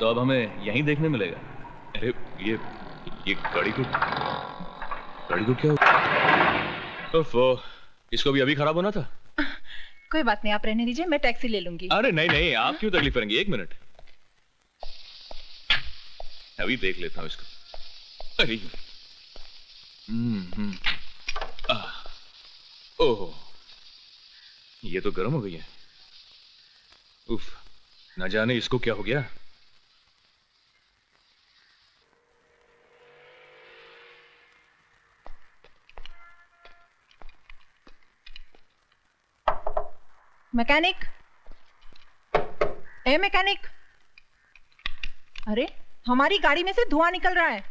तो अब हमें यहीं देखने मिलेगा। अरे ये गाड़ी को क्या हुआ? इसको भी अभी खराब होना था। कोई बात नहीं, आप रहने दीजिए, मैं टैक्सी ले लूंगी। अरे नहीं, आप क्यों तकलीफ करेंगे? 1 मिनट, अभी देख लेता हूँ इसको। अरे ओह, ये तो गर्म हो गई है। उफ, न जाने इसको क्या हो गया। मैकेनिक, ए मैकेनिक, अरे हमारी गाड़ी में से धुआं निकल रहा है।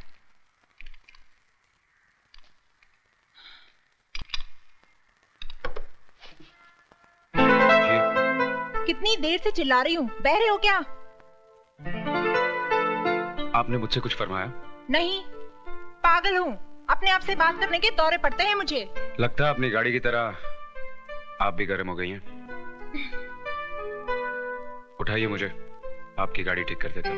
कितनी देर से चिल्ला रही हूँ, बहरे हो क्या? आपने मुझसे कुछ फरमाया? नहीं, पागल हूँ, अपने आप से बात करने के दौरे पड़ते हैं मुझे। लगता है अपनी गाड़ी की तरह आप भी गर्म हो गई हैं। उठाइए मुझे, आपकी गाड़ी ठीक कर देता हूं।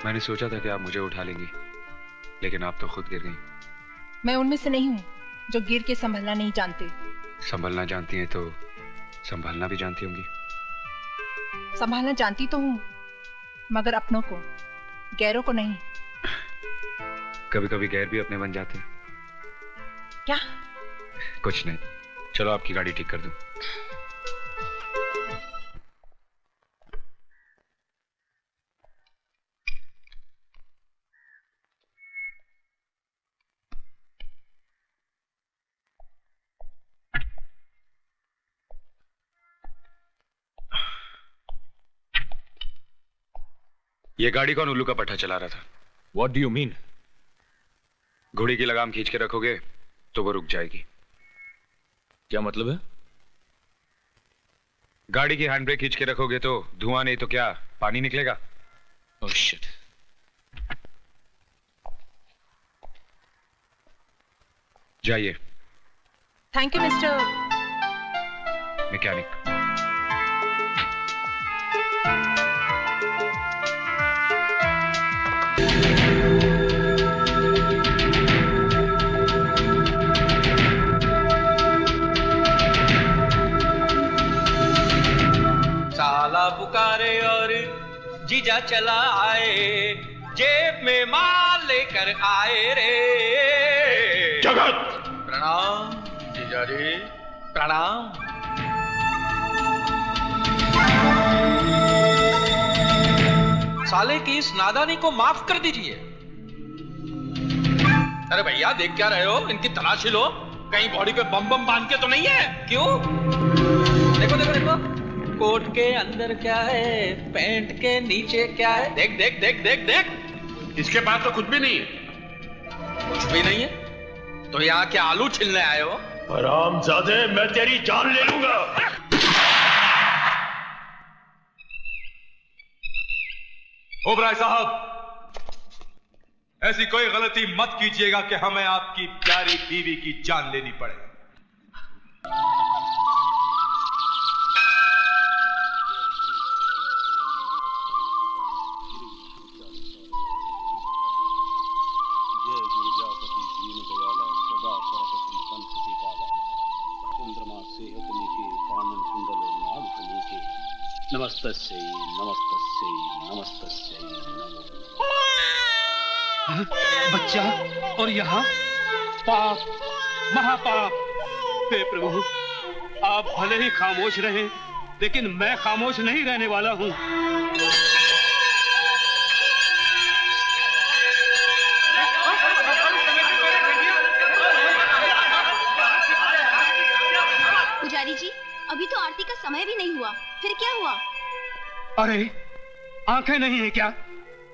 मैंने सोचा था कि आप मुझे उठा लेंगी, लेकिन आप तो खुद गिर गई। मैं उनमें से नहीं हूँ जो गिर के संभलना नहीं जानते। संभलना जानती हैं तो संभालना भी जानती होंगी। संभालना जानती तो हूँ, मगर अपनों को, गैरों को नहीं। कभी कभी गैर भी अपने बन जाते हैं। क्या? कुछ नहीं, चलो आपकी गाड़ी ठीक कर दूं। ये गाड़ी कौन उल्लू का पट्टा चला रहा था? What do you mean? घोड़ी की लगाम खींच के रखोगे तो वो रुक जाएगी। क्या मतलब है? गाड़ी की हैंड ब्रेक खींच के रखोगे तो धुआं नहीं तो क्या, पानी निकलेगा। Oh shit. जाइए। Thank you mister mechanic. साला पुकारे और जीजा चला आए, जेब में माल लेकर आए रे। जगत! प्रणाम जीजा जी, प्रणाम। साले की इस नादानी को माफ कर दीजिए। अरे भैया, देख क्या रहे हो? इनकी तलाशी लो, कहीं बॉडी पे बम बम बांध के तो नहीं है? क्यों? देखो देखो देखो, कोट के अंदर क्या है, पैंट के नीचे क्या है? देख देख देख देख देख। इसके पास तो कुछ भी नहीं है। कुछ भी नहीं है तो यहाँ क्या आलू छिलने आए हो? हरामजादे, मैं तेरी जान ले लूंगा। ओबराय साहब, ऐसी कोई गलती मत कीजिएगा कि हमें आपकी प्यारी बीवी की जान लेनी पड़े। नमस्तस्यै नमस्तस्यै नमस्तस्यै नमो। बच्चा, और यहाँ पाप, महापाप। हे प्रभु, आप भले ही खामोश रहें, लेकिन मैं खामोश नहीं रहने वाला हूँ। पुजारी जी, अभी तो आरती का समय भी नहीं हुआ, फिर क्या हुआ? अरे, आंखें नहीं है क्या?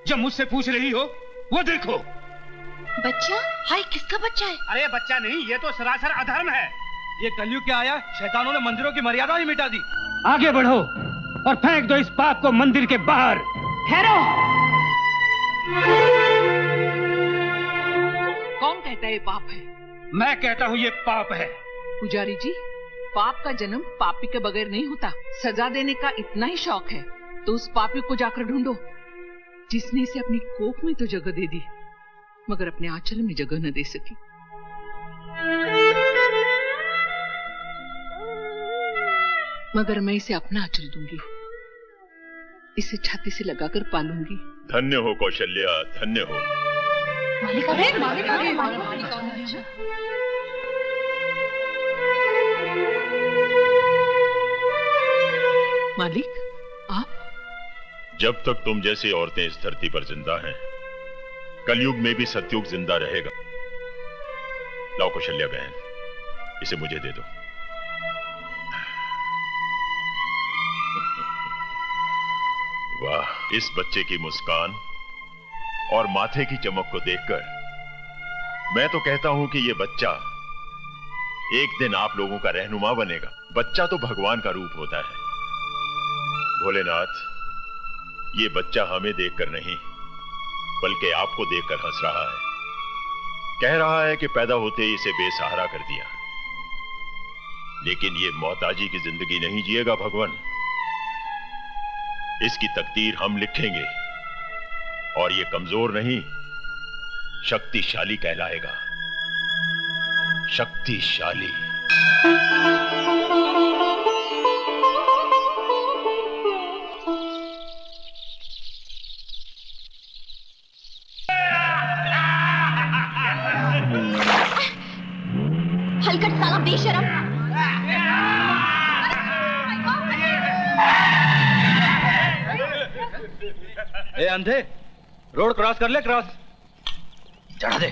जब मुझसे पूछ रही हो, वो देखो। बच्चा? हाय, किसका बच्चा है? अरे बच्चा नहीं, ये तो सरासर अधर्म है। ये कलयुग क्या आया, शैतानों ने मंदिरों की मर्यादा ही मिटा दी। आगे बढ़ो और फेंक दो इस पाप को मंदिर के बाहर। ठहरो। कौन कहता है पाप है? मैं कहता हूँ ये पाप है। पुजारी जी, पाप का जन्म पापी के बगैर नहीं होता। सजा देने का इतना ही शौक है तो उस पापी को जाकर ढूंढो जिसने इसे अपनी कोख में तो जगह दे दी मगर अपने आंचल में जगह न दे सकी। मगर मैं इसे अपना आंचल दूंगी, इसे छाती से लगाकर पालूंगी। धन्य हो कौशल्या, धन्य हो। मालिक, आप? जब तक तुम जैसी औरतें इस धरती पर जिंदा हैं, कलयुग में भी सतयुग जिंदा रहेगा। लाओ कौशल्या बहन, इसे मुझे दे दो। वाह, इस बच्चे की मुस्कान और माथे की चमक को देखकर मैं तो कहता हूं कि यह बच्चा एक दिन आप लोगों का रहनुमा बनेगा। बच्चा तो भगवान का रूप होता है। भोलेनाथ, ये बच्चा हमें देखकर नहीं बल्कि आपको देखकर हंस रहा है। कह रहा है कि पैदा होते ही इसे बेसहारा कर दिया, लेकिन ये मोहताजी की जिंदगी नहीं जिएगा भगवान। इसकी तकदीर हम लिखेंगे और ये कमजोर नहीं, शक्तिशाली कहलाएगा। शक्तिशाली। हलकट साला बेशरम। ए अंधे, रोड क्रॉस कर ले, क्रॉस चढ़ा दे।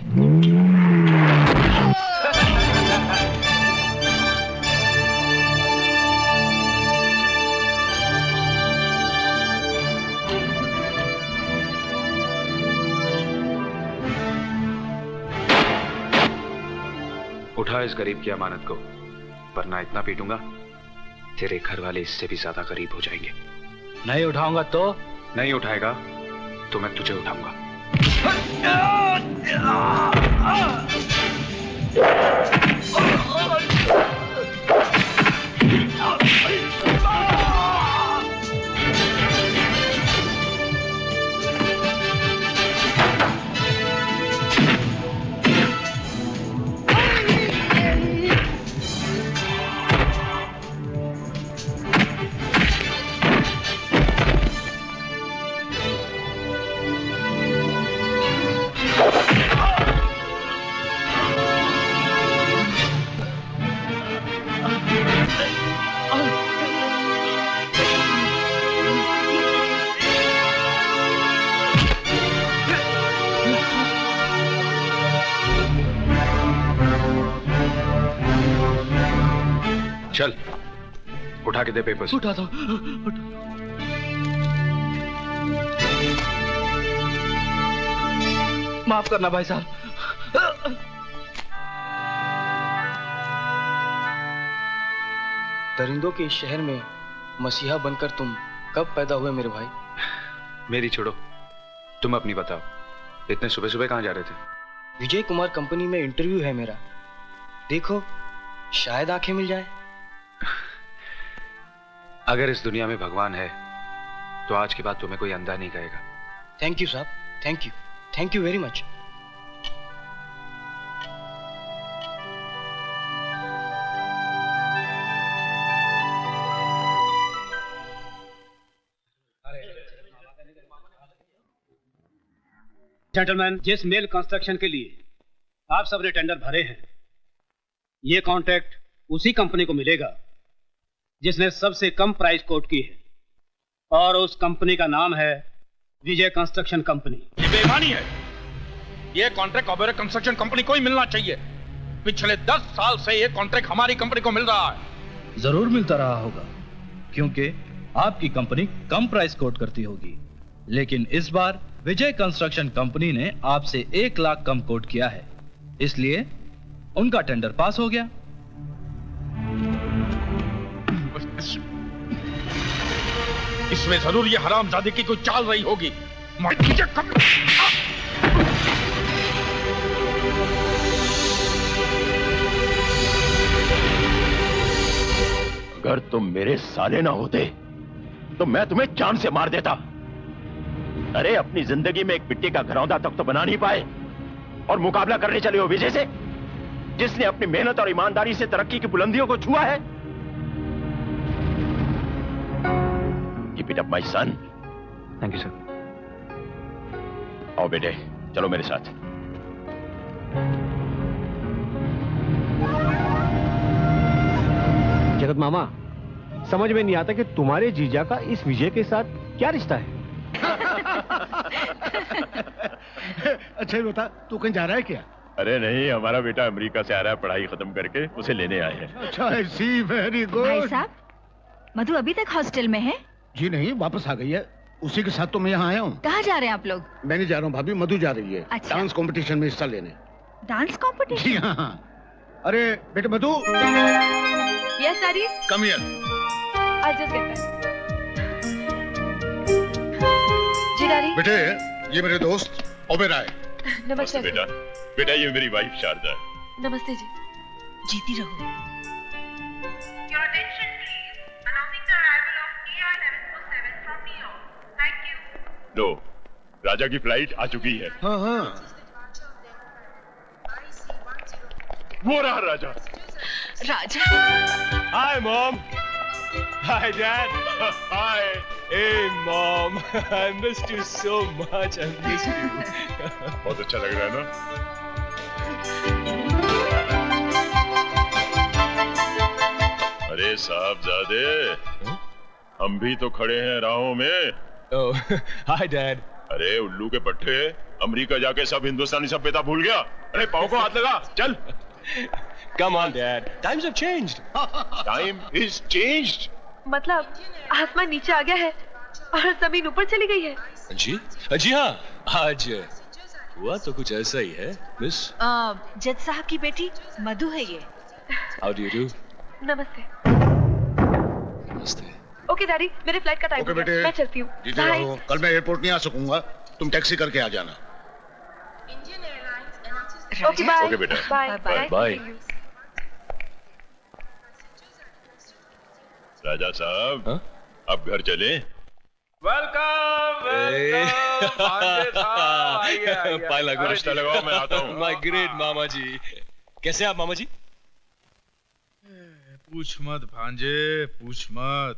उठा इस गरीब की अमानत को, वरना इतना पीटूंगा तेरे घर वाले इससे भी ज्यादा गरीब हो जाएंगे। नहीं उठाऊंगा तो? नहीं उठाएगा तो मैं तुझे उठाऊंगा। चल उठा के दे पेपर्स। उठा दो। माफ करना भाई साहब। दरिंदों के इस शहर में मसीहा बनकर तुम कब पैदा हुए मेरे भाई? मेरी छोड़ो, तुम अपनी बताओ। इतने सुबह सुबह कहां जा रहे थे? विजय कुमार कंपनी में इंटरव्यू है मेरा, देखो शायद आंखें मिल जाए। अगर इस दुनिया में भगवान है तो आज के बाद तुम्हें कोई अंधा नहीं कहेगा। थैंक यू साहब, thank you very much. Gentleman, जिस मेल कंस्ट्रक्शन के लिए आप सब ने टेंडर भरे हैं, ये कॉन्ट्रैक्ट उसी कंपनी को मिलेगा जिसने सबसे कम प्राइस कोट की है, और उस कंपनी का नाम है विजय कंस्ट्रक्शन कंपनी। ये बेईमानी है। ये कॉन्ट्रैक्ट ऑबेरो कंस्ट्रक्शन कंपनी को ही मिलना चाहिए। पिछले 10 साल से ये कॉन्ट्रैक्ट हमारी कंपनी को मिल रहा है। जरूर मिलता रहा होगा, क्योंकि आपकी कंपनी कम प्राइस कोट करती होगी, लेकिन इस बार विजय कंस्ट्रक्शन कंपनी ने आपसे 1 लाख कम कोट किया है, इसलिए उनका टेंडर पास हो गया। इसमें जरूर ये हरामजादे की कोई चाल रही होगी। अगर तुम मेरे साले ना होते तो मैं तुम्हें जान से मार देता। अरे अपनी जिंदगी में एक मिट्टी का घरौंदा तक तो बना नहीं पाए और मुकाबला करने चले हो विजय से, जिसने अपनी मेहनत और ईमानदारी से तरक्की की बुलंदियों को छुआ है। Keep it up, my son. Thank you sir. आओ बेटे, चलो मेरे साथ। जगत मामा, समझ में नहीं आता कि तुम्हारे जीजा का इस विजय के साथ क्या रिश्ता है। अच्छा बता, तू कहीं जा रहा है क्या? अरे नहीं, हमारा बेटा अमेरिका से आ रहा है पढ़ाई खत्म करके, उसे लेने आए हैं। अच्छा, सी वेरी गुड। भाई साहब, मधु अभी तक हॉस्टल में है? जी नहीं, वापस आ गई है। उसी के साथ तो मैं यहाँ आया हूँ। कहाँ जा रहे हैं आप लोग? मैं नहीं जा रहा हूँ भाभी, मधु जा रही है। अच्छा। डांस कंपटीशन में हिस्सा लेने। Dance competition? जी हाँ। अरे बेटे Madhu. Yes daddy. Come here. I just get back. जी डैडी। बेटे, ये मेरे दोस्त ओबेरॉय। नमस्ते बेटा। बेटा, ये मेरी वाइफ शारदा है। नमस्ते जी। जीती रहो। लो, राजा की फ्लाइट आ चुकी है। हाँ हाँ। वो रहा Raja. Raja. Hi mom. Hi dad. Hi. Hey mom, I missed you so much. I missed you. बहुत अच्छा लग रहा है ना? अरे साहबजादे, हम भी तो खड़े हैं राहों में। Oh, hi dad. अरे उल्लू के पट्टे, अमेरिका जाके सब हिंदुस्तानी सभ्यता भूल गया। अरे पाँव को हाथ लगा, चल। Come on dad. Times have changed. Time is changed. मतलब आसमान नीचे आ गया है और जमीन ऊपर चली गई है। जी हाँ, आज हुआ तो कुछ ऐसा ही है मिस। जज साहब की बेटी मधु है ये। How do you do? नमस्ते। नमस्ते। ओके डैडी, मेरे फ्लाइट का टाइम हो गया, मैं चलती हूँ। कल मैं एयरपोर्ट नहीं आ सकूंगा, तुम टैक्सी करके आ जाना। Okay bye. ओके बेटा। Bye bye. राजा साहब, अब घर चले। वेलकम। पायला रिश्ता लगाओ, मैं आता हूँ। माय ग्रेट मामा जी। कैसे आप मामा जी? पूछ मत भांजे, पूछ मत।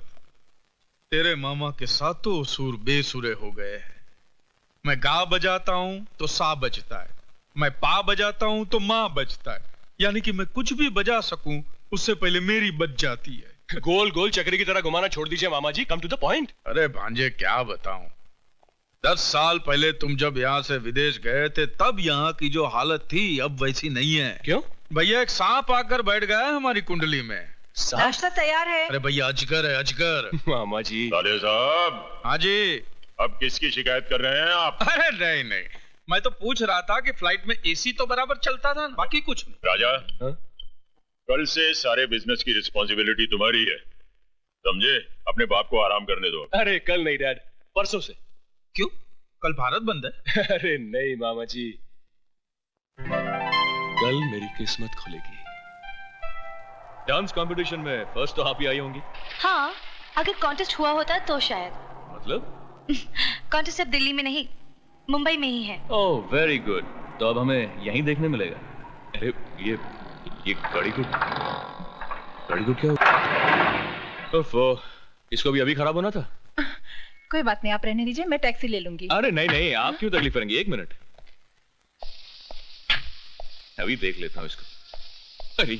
तेरे मामा के सातों सुर बेसुरे हो गए हैं। मैं गा बजाता हूँ तो सा बजता है, मैं पा बजाता हूँ तो माँ बजता है। यानी कि मैं कुछ भी बजा सकूं उससे पहले मेरी बज जाती है। गोल गोल चक्री की तरह घुमाना छोड़ दीजिए मामा जी, कम टू द पॉइंट। अरे भांजे क्या बताऊं, 10 साल पहले तुम जब यहाँ से विदेश गए थे तब यहाँ की जो हालत थी अब वैसी नहीं है। क्यों? भैया एक सांप आकर बैठ गया है हमारी कुंडली में। नाश्ता तैयार है। अरे भैया अजगर है, अजगर। मामा जी। साले साहब। हाँ जी। अब किसकी शिकायत कर रहे हैं आप? अरे नहीं नहीं, मैं तो पूछ रहा था कि फ्लाइट में एसी तो बराबर चलता था, बाकी कुछ नहीं। राजा, कल से सारे बिजनेस की रिस्पॉन्सिबिलिटी तुम्हारी है, समझे? अपने बाप को आराम करने दो। अरे कल नहीं डैड, परसों से। क्यों? कल भारत बंद है। अरे नहीं मामा जी, कल मेरी किस्मत खुलेगी। डांस कंपटीशन में फर्स्ट तो आप ही आई होंगी। हाँ, अगर कॉन्टेस्ट हुआ होता तो शायद। मतलब? कॉन्टेस्ट अब दिल्ली में नहीं, मुंबई में ही है। ओह वेरी गुड, तो अब हमें यहीं देखने मिलेगा। अरे ये गाड़ी को क्या हुआ? ओफो, इसको भी अभी खराब होना था। कोई बात नहीं, आप रहने दीजिए, मैं टैक्सी ले लूंगी। अरे नहीं नहीं, आप क्यों तकलीफ करेंगे? 1 मिनट, अभी देख लेता हूँ इसको। अरे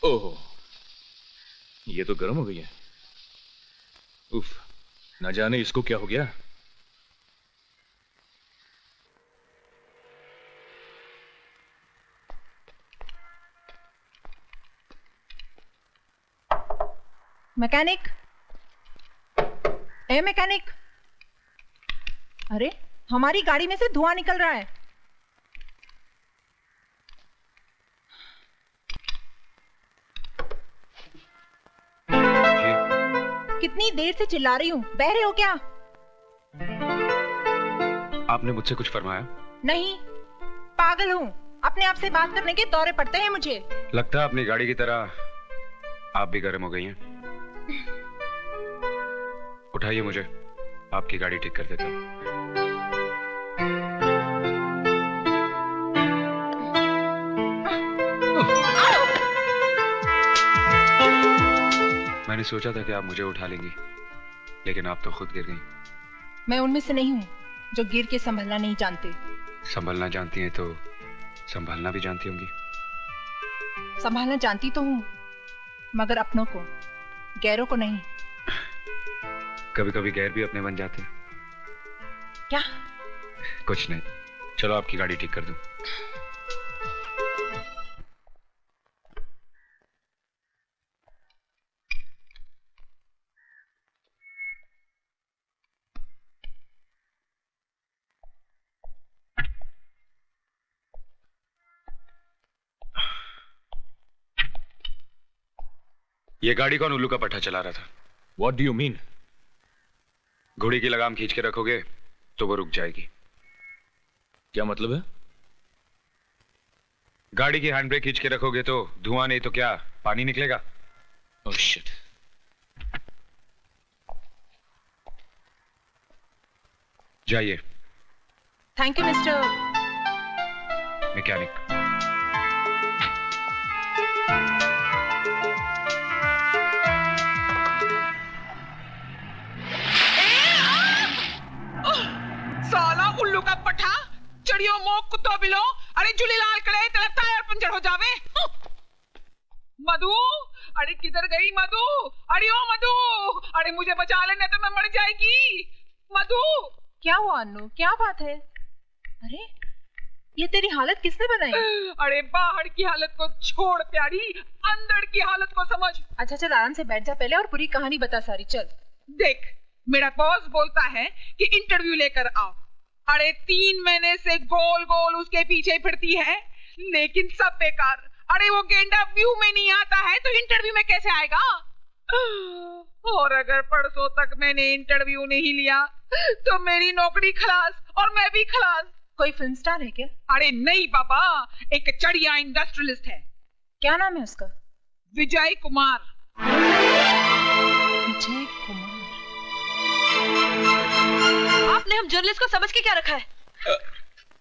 ओह, ये तो गर्म हो गई है। उफ, ना जाने इसको क्या हो गया। मैकेनिक, ए मैकेनिक, अरे हमारी गाड़ी में से धुआं निकल रहा है। कितनी देर से चिल्ला रही हूँ, बह रहे हो क्या? आपने मुझसे कुछ फरमाया? नहीं, पागल हूँ, अपने आप से बात करने के दौरे पड़ते हैं मुझे। लगता है अपनी गाड़ी की तरह आप भी गर्म हो गई हैं। उठाइए, मुझे आपकी गाड़ी ठीक कर देता हूं। मैंने सोचा था कि आप मुझे उठा लेंगी, लेकिन आप तो खुद गिर गई। मैं उनमें से नहीं हूँ जो गिर के संभलना नहीं जानते। संभलना जानती हैं तो संभालना भी जानती होंगी। संभालना जानती तो हूँ, मगर अपनों को, गैरों को नहीं। कभी कभी गैर भी अपने बन जाते हैं। क्या? कुछ नहीं, चलो आपकी गाड़ी ठीक कर दूं। ये गाड़ी कौन उल्लू का पट्टा चला रहा था? What do you mean? घोड़ी की लगाम खींच के रखोगे तो वो रुक जाएगी। क्या मतलब है? गाड़ी की हैंड ब्रेक खींच के रखोगे तो धुआं नहीं तो क्या पानी निकलेगा? Oh shit. जाइए। Thank you mister mechanic. साला उल्लू का पठा, चढ़ियो मोक कुत्तो बिलो, अरे झूलेलाल करे तेरा टायर पंचर हो जावे। मधु, अरे किधर गई मधु? अरे ओ मधु, अरे मुझे बचा लेने तो मैं मर जाएगी। मधु, क्या हुआ अन्नू, क्या बात है? अरे ये तेरी हालत किसने बनाई? अरे बाहर की हालत को छोड़ प्यारी, अंदर की हालत को समझ। अच्छा चल आराम से बैठ जा पहले और पूरी कहानी बता सारी। चल देख, मेरा बॉस बोलता है कि इंटरव्यू लेकर आओ। अरे 3 महीने से गोल गोल उसके पीछे फिरती है, लेकिन सब बेकार। अरे वो गेंडा व्यू में नहीं आता है तो इंटरव्यू में कैसे आएगा? और अगर परसों तक मैंने इंटरव्यू नहीं लिया तो मेरी नौकरी खलास और मैं भी खलास। कोई फिल्म स्टार है क्या? अरे नहीं बाबा, एक चढ़िया इंडस्ट्रियलिस्ट है। क्या नाम है उसका? विजय कुमार। विजय कुमार। आपने हम जर्नलिस्ट को समझ के क्या रखा है?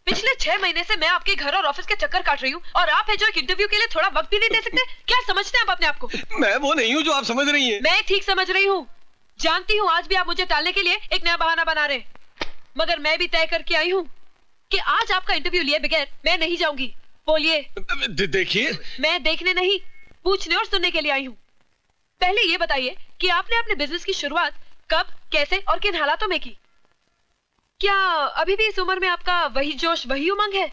पिछले 6 महीने से मैं आपके घर और ऑफिस के चक्कर काट रही हूँ और आप है जो एक इंटरव्यू के लिए थोड़ा वक्त भी नहीं दे सकते। क्या समझते हैं आप अपने आप को? मैं वो नहीं हूँ जो आप समझ रही हैं। मैं ठीक समझ रही हूँ। जानती हूँ आज भी आप मुझे टालने के लिए एक नया बहाना बना रहे हैं, मगर मैं भी तय करके आई हूँ कि आज आपका इंटरव्यू लिए बगैर मैं नहीं जाऊंगी। बोलिए। देखिए, मैं देखने नहीं, पूछने और सुनने के लिए आई हूँ। पहले ये बताइए कि आपने अपने बिजनेस की शुरुआत कब, कैसे और किन हालातों में की? क्या अभी भी इस उम्र में आपका वही जोश, वही उमंग है?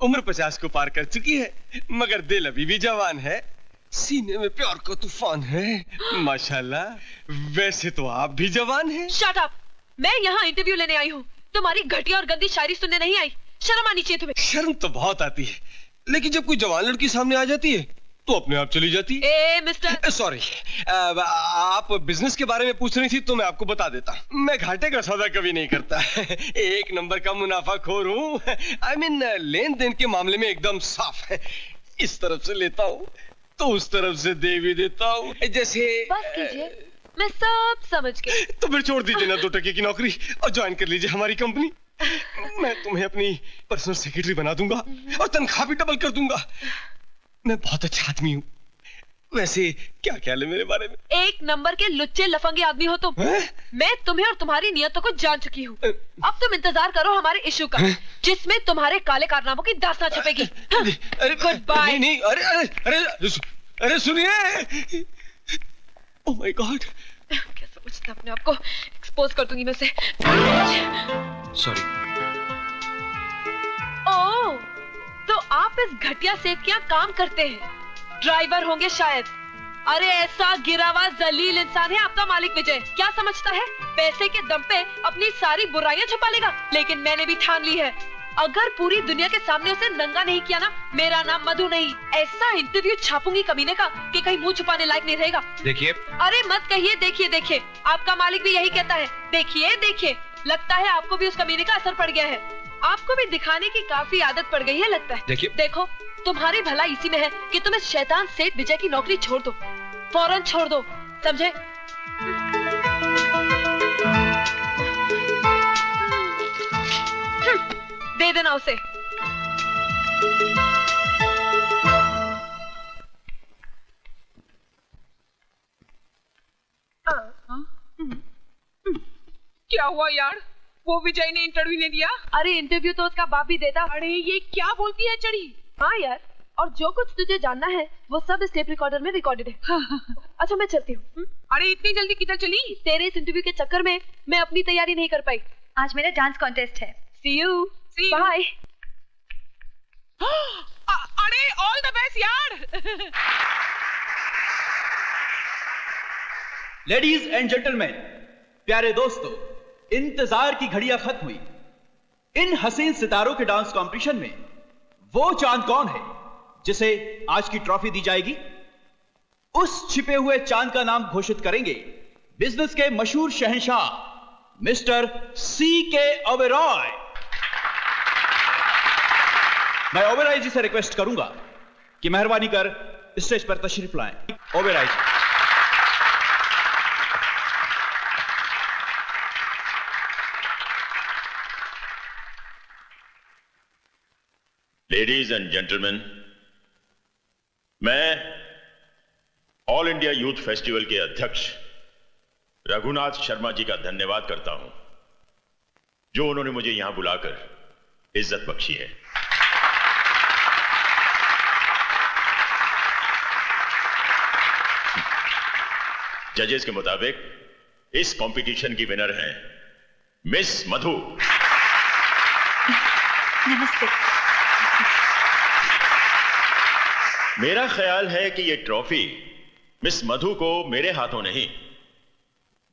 उम्र 50 को पार कर चुकी है, मगर दिल अभी भी जवान है। सीने में प्यार का तूफान है, माशाल्लाह। वैसे तो आप भी जवान हैं। Shut up! मैं यहाँ इंटरव्यू लेने आई हूँ, तुम्हारी घटिया और गंदी शायरी सुनने नहीं आई। शर्म आनी चाहिए तुम्हें। शर्म तो बहुत आती है, लेकिन जब कोई जवान लड़की सामने आ जाती है तो अपने आप चली जाती है। ए मिस्टर, सॉरी, आप बिजनेस के बारे में पूछ रही थी तो मैं आपको बता देता। मैं घाटे का सौदा कभी नहीं करता। एक नंबर का मुनाफाखोर हूँ। आई मीन लेन देन के मामले में एकदम साफ है। इस तरफ से लेता हूँ तो उस तरफ से दे भी देता हूँ। जैसे बस कीजिए, मैं सब समझ गई। तो फिर छोड़ दीजिए ना 2 टके की नौकरी और ज्वाइन कर लीजिए हमारी कंपनी। मैं तुम्हें अपनी पर्सनल सेक्रेटरी बना दूंगा और तनख्वाह भी डबल कर दूंगा। मैं बहुत अच्छा आदमी हूँ। वैसे क्या ख्याल है मेरे बारे में? एक नंबर के लुच्चे लफंगे आदमी हो तुम। मैं तुम्हें और तुम्हारी नियतों को जान चुकी हूँ। अब तुम इंतजार करो हमारे इश्यू का, जिसमें तुम्हारे काले कारनामों की दास्तां छपेगी। Good bye. नहीं, अरे सुनिए। ओह माय गॉड, क्या समझते अपने आप को? एक्सपोज कर दूंगी मैं उसे। सॉरी। ओह, तो आप इस घटिया सेठ के यहाँ काम करते हैं? ड्राइवर होंगे शायद। अरे ऐसा गिरा हुआ जलील इंसान है आपका मालिक विजय। क्या समझता है पैसे के दम पे अपनी सारी बुराइयां छुपा लेगा? लेकिन मैंने भी ठान ली है, अगर पूरी दुनिया के सामने उसे नंगा नहीं किया ना, मेरा नाम मधु नहीं। ऐसा इंटरव्यू छापूंगी कमीने का कि कहीं मुंह छुपाने लायक नहीं रहेगा। देखिए। अरे मत कहिए देखिए देखिए, आपका मालिक भी यही कहता है। देखिए देखिए, लगता है आपको भी उस कमीने का असर पड़ गया है। आपको भी दिखाने की काफी आदत पड़ गई है लगता है। देखो तुम्हारी भलाई इसी में है कि तुम इस शैतान सेठ विजय की नौकरी छोड़ दो, फौरन छोड़ दो, समझे? दे देना उसे। क्या हुआ यार? वो विजय ने इंटरव्यू नहीं दिया? अरे इंटरव्यू तो उसका बाप ही देता। अरे ये क्या बोलती है चढ़ी? हाँ यार, और जो कुछ तुझे जानना है वो सब इस टेप रिकॉर्डर में रिकॉर्डेड है। अच्छा मैं चलती हूँ। अरे इतनी जल्दी किधर चली? तेरे इस इंटरव्यू के चक्कर में मैं अपनी तैयारी नहीं कर पाई। आज मेरा डांस कॉन्टेस्ट है। See you. बाय। अरे ऑल द बेस्ट यार। लेडीज एंड जेंटलमैन, प्यारे दोस्तों, इंतजार की घड़ियां खत्म हुई। इन हसीन सितारों के डांस कंपटीशन में वो चांद कौन है जिसे आज की ट्रॉफी दी जाएगी? उस छिपे हुए चांद का नाम घोषित करेंगे बिजनेस के मशहूर शहंशाह मिस्टर C.K. ओबेरॉय। मैं ओबेरॉय जी से रिक्वेस्ट करूंगा कि मेहरबानी कर स्टेज पर तशरीफ लाएं। ओबेरॉय जी। लेडीज एंड जेंटलमैन, मैं ऑल इंडिया यूथ फेस्टिवल के अध्यक्ष रघुनाथ शर्मा जी का धन्यवाद करता हूं, जो उन्होंने मुझे यहां बुलाकर इज्जत बख्शी है। जजेस के मुताबिक इस कंपटीशन की विनर हैं मिस मधु। नमस्ते। मेरा ख्याल है कि यह ट्रॉफी मिस मधु को मेरे हाथों नहीं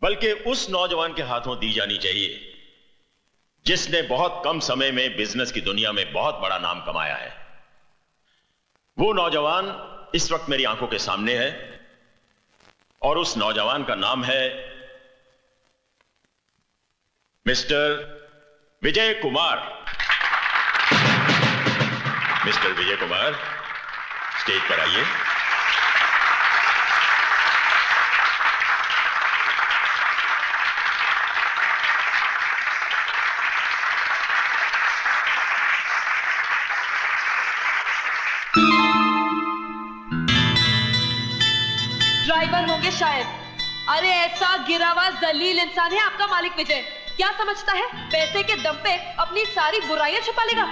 बल्कि उस नौजवान के हाथों दी जानी चाहिए जिसने बहुत कम समय में बिजनेस की दुनिया में बहुत बड़ा नाम कमाया है। वो नौजवान इस वक्त मेरी आंखों के सामने है और उस नौजवान का नाम है mister Vijay Kumar. Mister Vijay Kumar, stage पर आइए। ड्राइवर होंगे शायद। अरे ऐसा गिरा हुआ जलील इंसान है आपका मालिक विजय। क्या समझता है पैसे के दम पे अपनी सारी बुराइयां छुपा लेगा?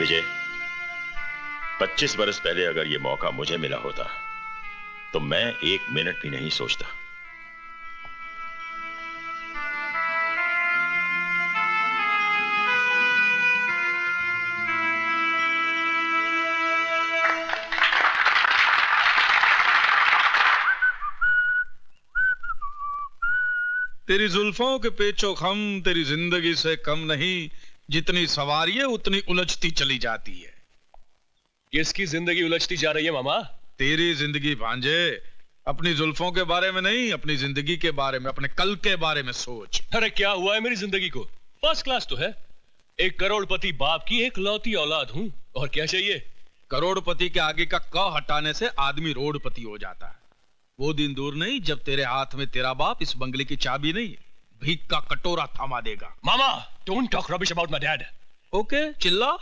विजय, 25 बरस पहले अगर यह मौका मुझे मिला होता तो मैं 1 मिनट भी नहीं सोचता। तेरी जुल्फों के पेचो खम तेरी जिंदगी से कम नहीं, जितनी सवारी है उतनी उलझती चली जाती है। किसकी जिंदगी उलझती जा रही है मामा? तेरी जिंदगी भांजे। अपनी जुल्फों के बारे में नहीं, अपनी जिंदगी के बारे में, अपने कल के बारे में सोच। अरे क्या हुआ है मेरी जिंदगी को? फर्स्ट क्लास तो है। एक करोड़पति बाप की एक लौती औलाद हूं, और क्या चाहिए? करोड़पति के आगे का क हटाने से आदमी रोडपति हो जाता है। वो दिन दूर नहीं जब तेरे हाथ में तेरा बाप इस बंगले की चाबी नहीं, भीख का कटोरा थमा देगा। मामा, don't talk rubbish about my dad. Okay, चिल्ला।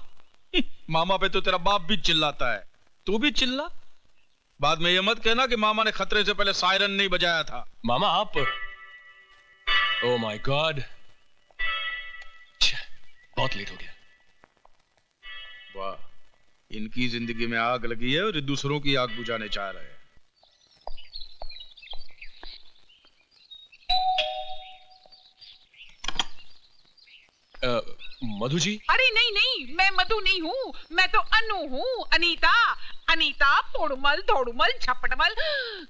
मामा पे तो तेरा बाप भी चिल्लाता है, तू भी चिल्ला। बाद में ये मत कहना कि मामा ने खतरे से पहले सायरन नहीं बजाया था। मामा आप, ओह माय गॉड, बहुत लेट हो गया। वाह, इनकी जिंदगी में आग लगी है और ये दूसरों की आग बुझाने चाह रहे हैं। मधु जी? अरे नहीं नहीं, मैं मधु नहीं हूँ, मैं तो अनु हूँ, अनीता। अनीता पोड़मल धोड़मल झपटमल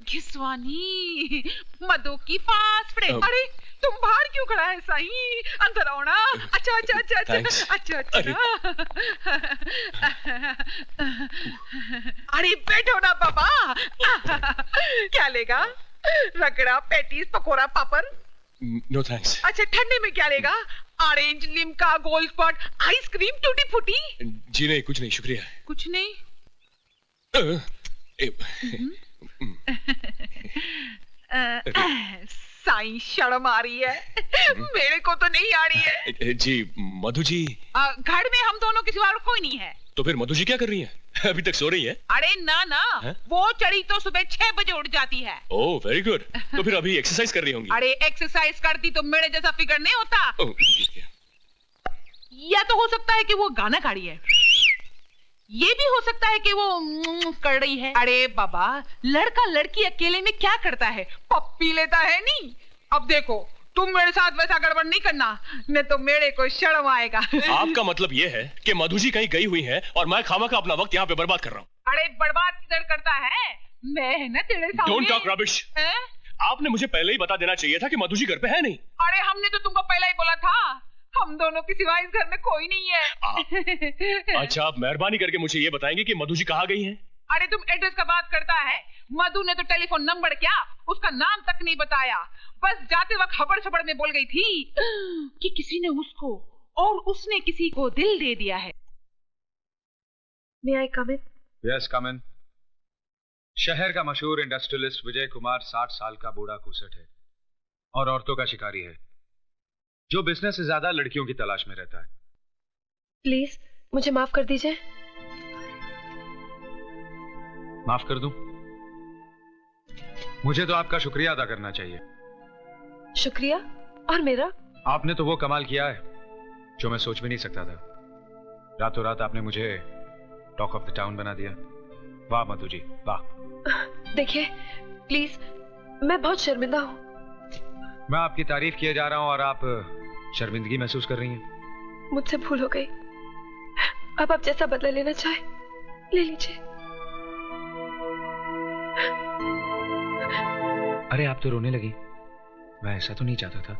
घिसवानी मधु की फास्ट फ्रेंड। अरे तुम बाहर क्यों खड़ा है साईं? अंदर आओ ना। अच्छा अच्छा अच्छा अच्छा अच्छा अच्छा। अरे बैठो ना बाबा। क्या लेगा? रगड़ा, पैटीज, पकोड़ा, पापड़। No thanks. अच्छा, ठंडे में क्या लेगा? Orange, Limca, Gold Spot, ice cream, tutti frutti? जी नहीं, कुछ नहीं, शुक्रिया। कुछ नहीं। साईं, शर्म आ रही है। मेरे को तो नहीं आ रही है। जी मधु जी, घर में हम दोनों के सिवा और कोई नहीं है। तो फिर मधु जी क्या कर रही हैं? अभी तक सो रही हैं? अरे ना ना, वो चढ़ी तो सुबह 6 बजे उठ जाती है। Oh very good. तो फिर अभी एक्सरसाइज कर रही होंगी। अरे एक्सरसाइज करती तो मेरे जैसा फिगर नहीं होता। या तो हो सकता है कि वो गाना गा रही है, ये भी हो सकता है कि वो कर रही है। अरे बाबा, लड़का लड़की अकेले में क्या करता है? पप्पी लेता है नहीं। अब देखो, तुम मेरे साथ वैसा गड़बड़ नहीं करना, नहीं तो मेरे को शर्म आएगा। आपका मतलब ये है कि मधु जी कहीं गई हुई है और मैं खामखा अपना वक्त यहाँ पे बर्बाद कर रहा हूँ। अरे बर्बाद किधर करता है? मैं है ना तेरे सामने। Don't talk rubbish. आपने मुझे पहले ही बता देना चाहिए था कि मधु जी घर पे है नहीं। अरे हमने तो तुमको पहले ही बोला था, हम दोनों के सिवा इस घर में कोई नहीं है। अच्छा, आप मेहरबानी करके मुझे ये बताएंगे कि मधु जी कहाँ गई हैं? अरे तुम एड्रेस का बात करता है। मधु ने तो टेलीफोन नंबर क्या, उसका नाम तक नहीं बताया। बस जाते वक्त हबड़ सबड़ में बोल गई थी कि किसी ने उसको और उसने किसी को दिल दे दिया है। May I come in? Yes come in. शहर का मशहूर इंडस्ट्रियलिस्ट विजय कुमार 60 साल का बूढ़ा कुसट है और औरतों का शिकारी है, जो बिजनेस से ज्यादा लड़कियों की तलाश में रहता है। प्लीज मुझे माफ कर दीजिए। माफ कर दूं? मुझे तो आपका शुक्रिया अदा करना चाहिए। शुक्रिया? और मेरा? आपने तो वो कमाल किया है जो मैं सोच भी नहीं सकता था। रातों रात आपने मुझे टॉक ऑफ द टाउन बना दिया। वाह मधु जी, वाह। देखिए प्लीज, मैं बहुत शर्मिंदा हूँ। मैं आपकी तारीफ किए जा रहा हूँ और आप शर्मिंदगी महसूस कर रही हैं। मुझसे भूल हो गई। अब आप जैसा बदला लेना चाहे ले लीजिए। अरे आप तो रोने लगी। मैं ऐसा तो नहीं चाहता था।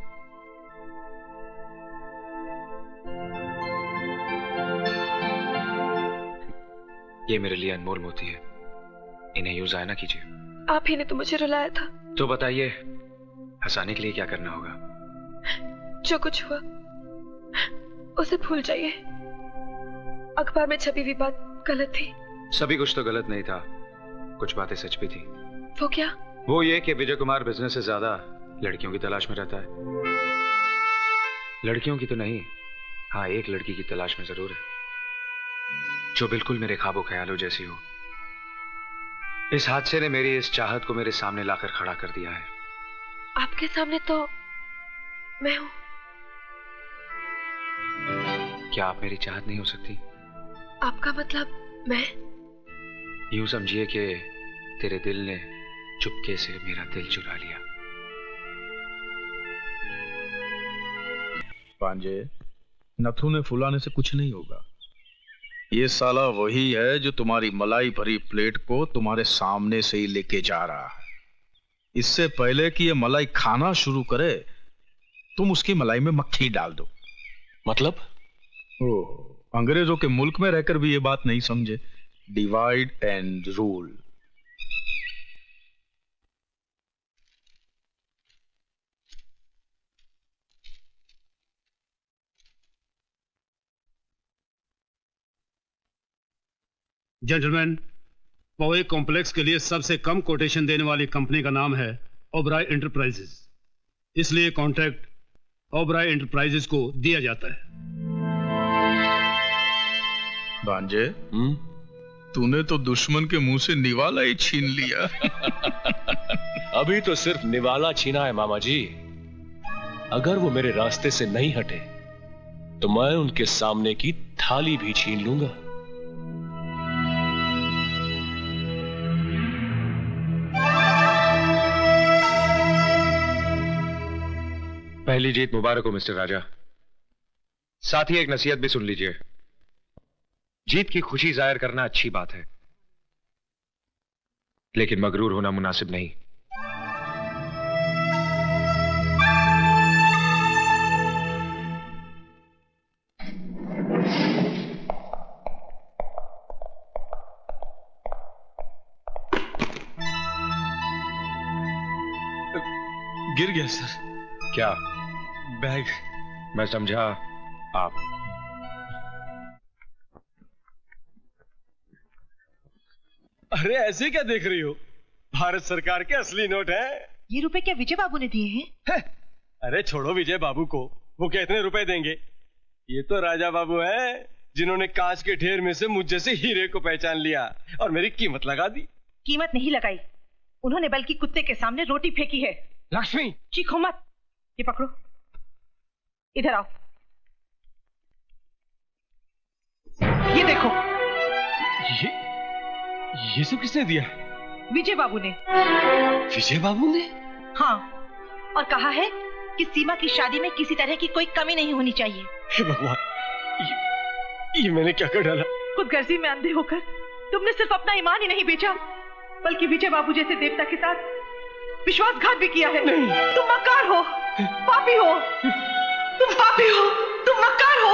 ये मेरे लिए अनमोल मोती है, इन्हें यूज आया ना कीजिए। आप ही ने तो मुझे रुलाया था। तो बताइए, हंसाने के लिए क्या करना होगा? जो कुछ हुआ उसे भूल जाइए। अखबार में छपी हुई बात गलत थी। सभी कुछ तो गलत नहीं था, कुछ बातें सच भी थी। वो क्या? वो ये कि विजय कुमार बिजनेस से ज्यादा लड़कियों की तलाश में रहता है। लड़कियों की तो नहीं, हाँ एक लड़की की तलाश में जरूर है, जो बिल्कुल मेरे ख्वाबों ख्यालों जैसी हो। इस हादसे ने मेरी इस चाहत को मेरे सामने लाकर खड़ा कर दिया है। आपके सामने तो मैं हूं। क्या आप मेरी चाहत नहीं हो सकती? आपका मतलब मैं? यूं समझिए कि तेरे दिल ने चुपके से मेरा दिल चुरा लिया। पांजे, नथु ने फुलाने से कुछ नहीं होगा। ये साला वही है जो तुम्हारी मलाई भरी प्लेट को तुम्हारे सामने से ही लेके जा रहा है। इससे पहले कि ये मलाई खाना शुरू करे, तुम उसकी मलाई में मक्खी डाल दो। मतलब? ओह, अंग्रेजों के मुल्क में रहकर भी ये बात नहीं समझे। Divide and rule. जेंटलमैन, पवे कॉम्प्लेक्स के लिए सबसे कम कोटेशन देने वाली कंपनी का नाम है ओबराय एंटरप्राइजेस, इसलिए कॉन्ट्रैक्ट ओबराय एंटरप्राइजेस को दिया जाता है। भांजे, तूने तो दुश्मन के मुंह से निवाला ही छीन लिया। अभी तो सिर्फ निवाला छीना है मामा जी। अगर वो मेरे रास्ते से नहीं हटे तो मैं उनके सामने की थाली भी छीन लूंगा। पहली जीत मुबारक हो मिस्टर राजा। साथ ही एक नसीहत भी सुन लीजिए। जीत की खुशी जाहिर करना अच्छी बात है, लेकिन मगरूर होना मुनासिब नहीं। गिर गया सर। क्या? बैग। मैं समझा आप। अरे ऐसे क्या देख रही हो? भारत सरकार के असली नोट है। ये रुपए क्या विजय बाबू ने दिए हैं? अरे छोड़ो विजय बाबू को, वो क्या इतने रुपए देंगे? ये तो राजा बाबू है जिन्होंने कांच के ढेर में से मुझ जैसे हीरे को पहचान लिया और मेरी कीमत लगा दी। कीमत नहीं लगाई उन्होंने, बल्कि कुत्ते के सामने रोटी फेंकी है। लक्ष्मी चीखो मत। ये पकड़ो, इधर आओ। ये देखो। ये सब किसने दिया? विजय बाबू ने। विजय बाबू ने? हाँ, और कहा है कि सीमा की शादी में किसी तरह की कोई कमी नहीं होनी चाहिए। हे भगवान, ये मैंने क्या कर डाला? खुदगर्जी में अंधे होकर तुमने सिर्फ अपना ईमान ही नहीं बेचा, बल्कि विजय बाबू जैसे देवता के साथ विश्वासघात भी किया है। नहीं। तुम मक्कार हो, पापी हो, तुम पापी हो, तुम मक्कार हो।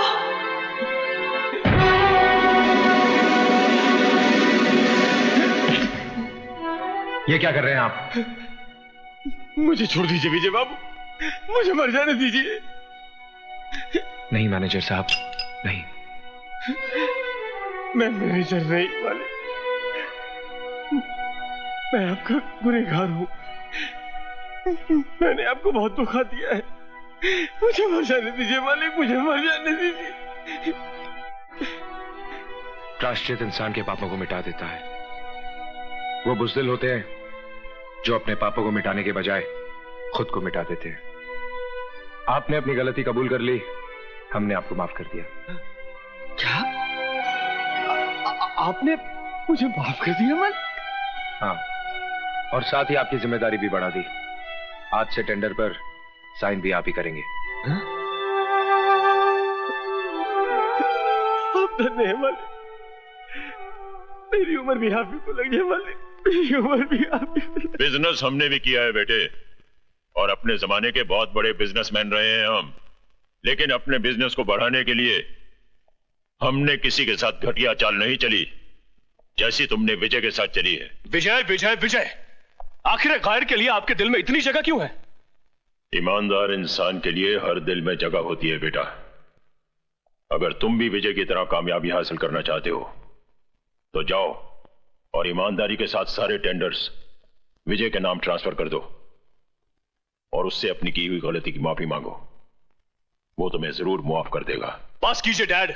ये क्या कर रहे हैं आप? मुझे छोड़ दीजिए विजय बाबू, मुझे मर जाने दीजिए। नहीं मैनेजर साहब, नहीं। मैं मैनेजर नहीं मालिक, मैं आपका गुनहगार हूँ। मैंने आपको बहुत धोखा दिया है, मुझे मर जाने दीजिए मालिक, मुझे मर जाने दीजिए। प्रायश्चित इंसान के पापों को मिटा देता है। वो बुज़दिल होते हैं जो अपने पापों को मिटाने के बजाय खुद को मिटा देते हैं। आपने अपनी गलती कबूल कर ली, हमने आपको माफ कर दिया। क्या? आपने मुझे माफ कर दिया मालिक? हाँ, और साथ ही आपकी जिम्मेदारी भी बढ़ा दी। आज से टेंडर पर साइन भी आप ही करेंगे। आप धन्य हैं मालिक, मेरी उम्र भी आप ही को लग जाए मालिक, मेरी उम्र भी आप ही को। बिजनेस हमने भी किया है बेटे, और अपने जमाने के बहुत बड़े बिजनेसमैन रहे हैं हम, लेकिन अपने बिजनेस को बढ़ाने के लिए हमने किसी के साथ घटिया चाल नहीं चली जैसी तुमने विजय के साथ चली है। विजय विजय विजय, आखिर गायर के लिए आपके दिल में इतनी जगह क्यों है? ईमानदार इंसान के लिए हर दिल में जगह होती है बेटा। अगर तुम भी विजय की तरह कामयाबी हासिल करना चाहते हो तो जाओ और ईमानदारी के साथ सारे टेंडर्स विजय के नाम ट्रांसफर कर दो और उससे अपनी की हुई गलती की माफी मांगो। वो तुम्हें जरूर मुआफ कर देगा। पास कीजिए डैड,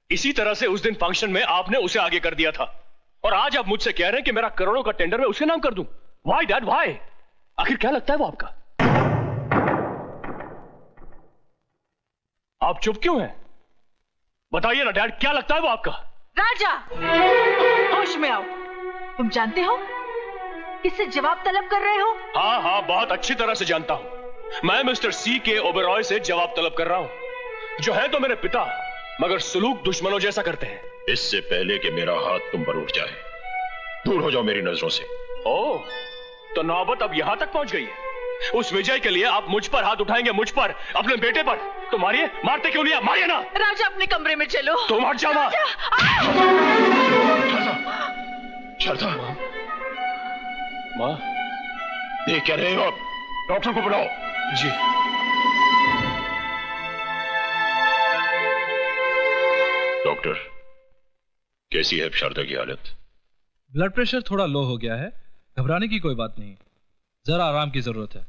इसी तरह से उस दिन फंक्शन में आपने उसे आगे कर दिया था, और आज आप मुझसे कह रहे हैं कि मेरा करोड़ों का टेंडर मैं उसके नाम कर दूं। Why dad why? आखिर क्या लगता है वो आपका? आप चुप क्यों हैं? बताइए ना डैड, क्या लगता है वो आपका? राजा, होश में आओ। तुम जानते हो किससे जवाब तलब कर रहे हो? हाँ हाँ, बहुत अच्छी तरह से जानता हूं। मैं मिस्टर सी के ओबेरॉय से जवाब तलब कर रहा हूं, जो है तो मेरे पिता, मगर सुलूक दुश्मनों जैसा करते हैं। इससे पहले कि मेरा हाथ तुम पर उठ जाए, दूर हो जाओ मेरी नजरों से। ओह, तो नौबत अब यहां तक पहुंच गई है। उस विजय के लिए आप मुझ पर हाथ उठाएंगे, मुझ पर, अपने बेटे पर। तो मारिए, मारते क्यों नहीं? मारिए ना। राजा अपने कमरे में चलो। तुम हट जाओ। शारदा, माँ, देख क्या रहे हो आप? डॉक्टर को बुलाओ। जी। डॉक्टर, कैसी है शारदा की हालत? ब्लड प्रेशर थोड़ा लो हो गया है, घबराने की कोई बात नहीं, जरा आराम की जरूरत है।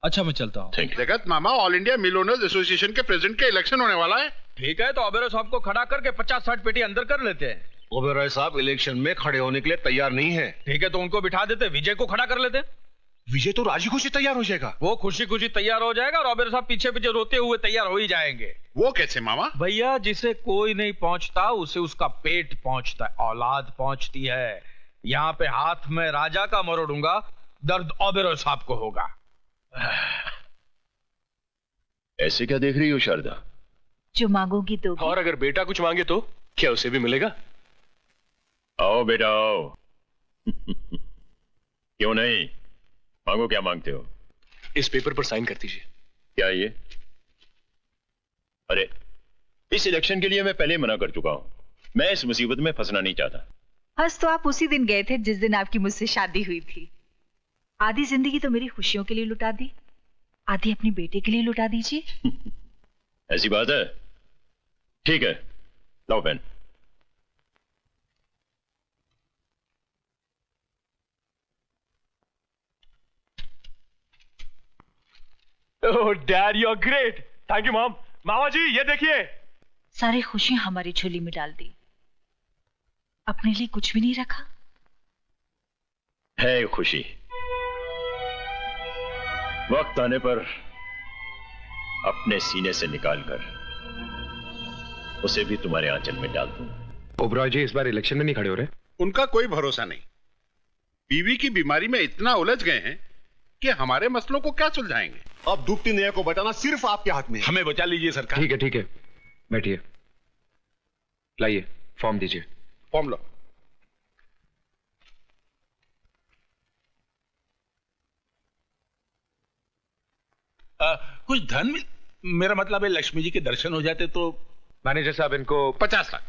अच्छा, मैं चलता हूँ। जगत मामा, all India mill owners association के प्रेसिडेंट का इलेक्शन होने वाला है। ठीक है, तो ओबेरॉय साहब को खड़ा करके 50-60 पेटी अंदर कर लेते हैं। ओबेरॉय साहब इलेक्शन में खड़े होने के लिए तैयार नहीं है। ठीक है, तो उनको बिठा देते, विजय को खड़ा कर लेते। विजय तो राजी खुशी तैयार हो जाएगा। वो खुशी खुशी तैयार हो जाएगा और ओबेरॉय साहब पीछे पीछे रोते हुए तैयार हो ही जाएंगे। वो कैसे मामा? भैया, जिसे कोई नहीं पहुंचता उसे उसका पेट पहुंचता है, औलाद पहुंचती है। यहाँ पे हाथ में राजा का मरोड़ूंगा, दर्द ओबेरॉय साहब को होगा। ऐसे क्या देख रही हो शारदा? जो मांगोगी दोगी। और अगर बेटा कुछ मांगे तो क्या उसे भी मिलेगा? आओ बेटा आओ। क्यों नहीं, मांगो, क्या मांगते हो? इस पेपर पर साइन कर दीजिए। क्या ये? अरे, इस इलेक्शन के लिए मैं पहले मना कर चुका हूं। मैं इस मुसीबत में फंसना नहीं चाहता। हंस तो आप उसी दिन गए थे जिस दिन आपकी मुझसे शादी हुई थी। आधी जिंदगी तो मेरी खुशियों के लिए लुटा दी। आधी अपनी बेटे के लिए लुटा दीजिए। ऐसी बात है? ठीक है, लाओ pen. Oh dad, you are great. Thank you mom. मामा जी ये देखिए। सारी खुशियां हमारी झोली में डाल दी, अपने लिए कुछ भी नहीं रखा। है खुशी, वक्त आने पर अपने सीने से निकालकर उसे भी तुम्हारे आंचल में डाल दूं। ओबरॉय जी इस बार इलेक्शन में नहीं खड़े हो रहे? उनका कोई भरोसा नहीं। बीवी की बीमारी में इतना उलझ गए हैं कि हमारे मसलों को क्या सुलझाएंगे। अब डूबती नैया को बचाना सिर्फ आपके हाथ में है। हमें बचा लीजिए सरकार। ठीक है ठीक है, बैठिए। लाइए फॉर्म दीजिए। फॉर्म लो। कुछ धन मिल, मेरा मतलब है लक्ष्मी जी के दर्शन हो जाते तो। मैनेजर साहब इनको 50 लाख।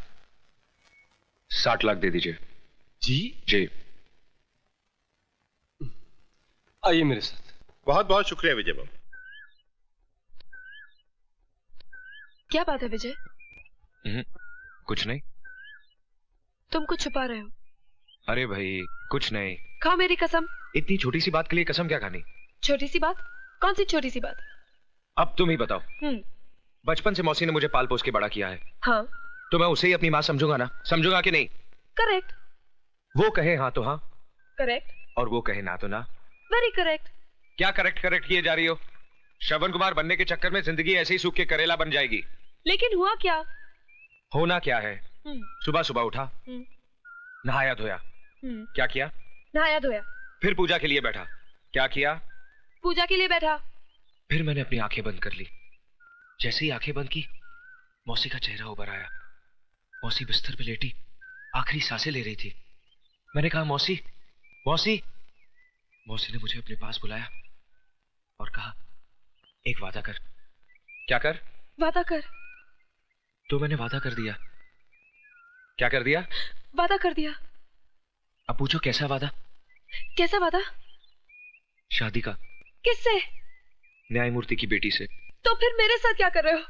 60 लाख दे दीजिए। जी जी। आइए मेरे साथ। बहुत बहुत शुक्रिया विजय बाबू। क्या बात है विजय? कुछ नहीं। तुम कुछ छुपा रहे हो। अरे भाई कुछ नहीं। खाओ मेरी कसम। इतनी छोटी सी बात के लिए कसम क्या खानी? छोटी सी बात? कौन सी छोटी सी बात? अब तुम ही बताओ। बचपन से मौसी ने मुझे पाल पोस के बड़ा किया है। हाँ। तो मैं उसे ही अपनी माँ समझूंगा ना? समझूंगा कि नहीं? करेक्ट। वो कहे हाँ तो हाँ, करेक्ट। और वो कहे ना तो ना। Very correct. क्या करेक्ट करेक्ट किए जा रही हो? श्रवण कुमार बनने के चक्कर में जिंदगी ऐसे ही सूख के करेला बन जाएगी। लेकिन हुआ क्या? होना क्या है? सुबह सुबह उठा, नहाया धोया। क्या किया? नहाया धोया। फिर पूजा के लिए बैठा। क्या किया? पूजा के लिए बैठा। फिर मैंने अपनी आंखें बंद कर ली। जैसे ही आंखें बंद की, मौसी का चेहरा उभर आया। मौसी बिस्तर पे लेटी आखिरी सांसें ले रही थी। मैंने कहा मौसी मौसी। मौसी ने मुझे अपने पास बुलाया और कहा एक वादा कर। क्या कर? वादा कर। तो मैंने वादा कर दिया। क्या कर दिया? वादा कर दिया। अब पूछो कैसा वादा? कैसा वादा? शादी का। किससे? न्यायमूर्ति की बेटी से। तो फिर मेरे साथ क्या कर रहे हो?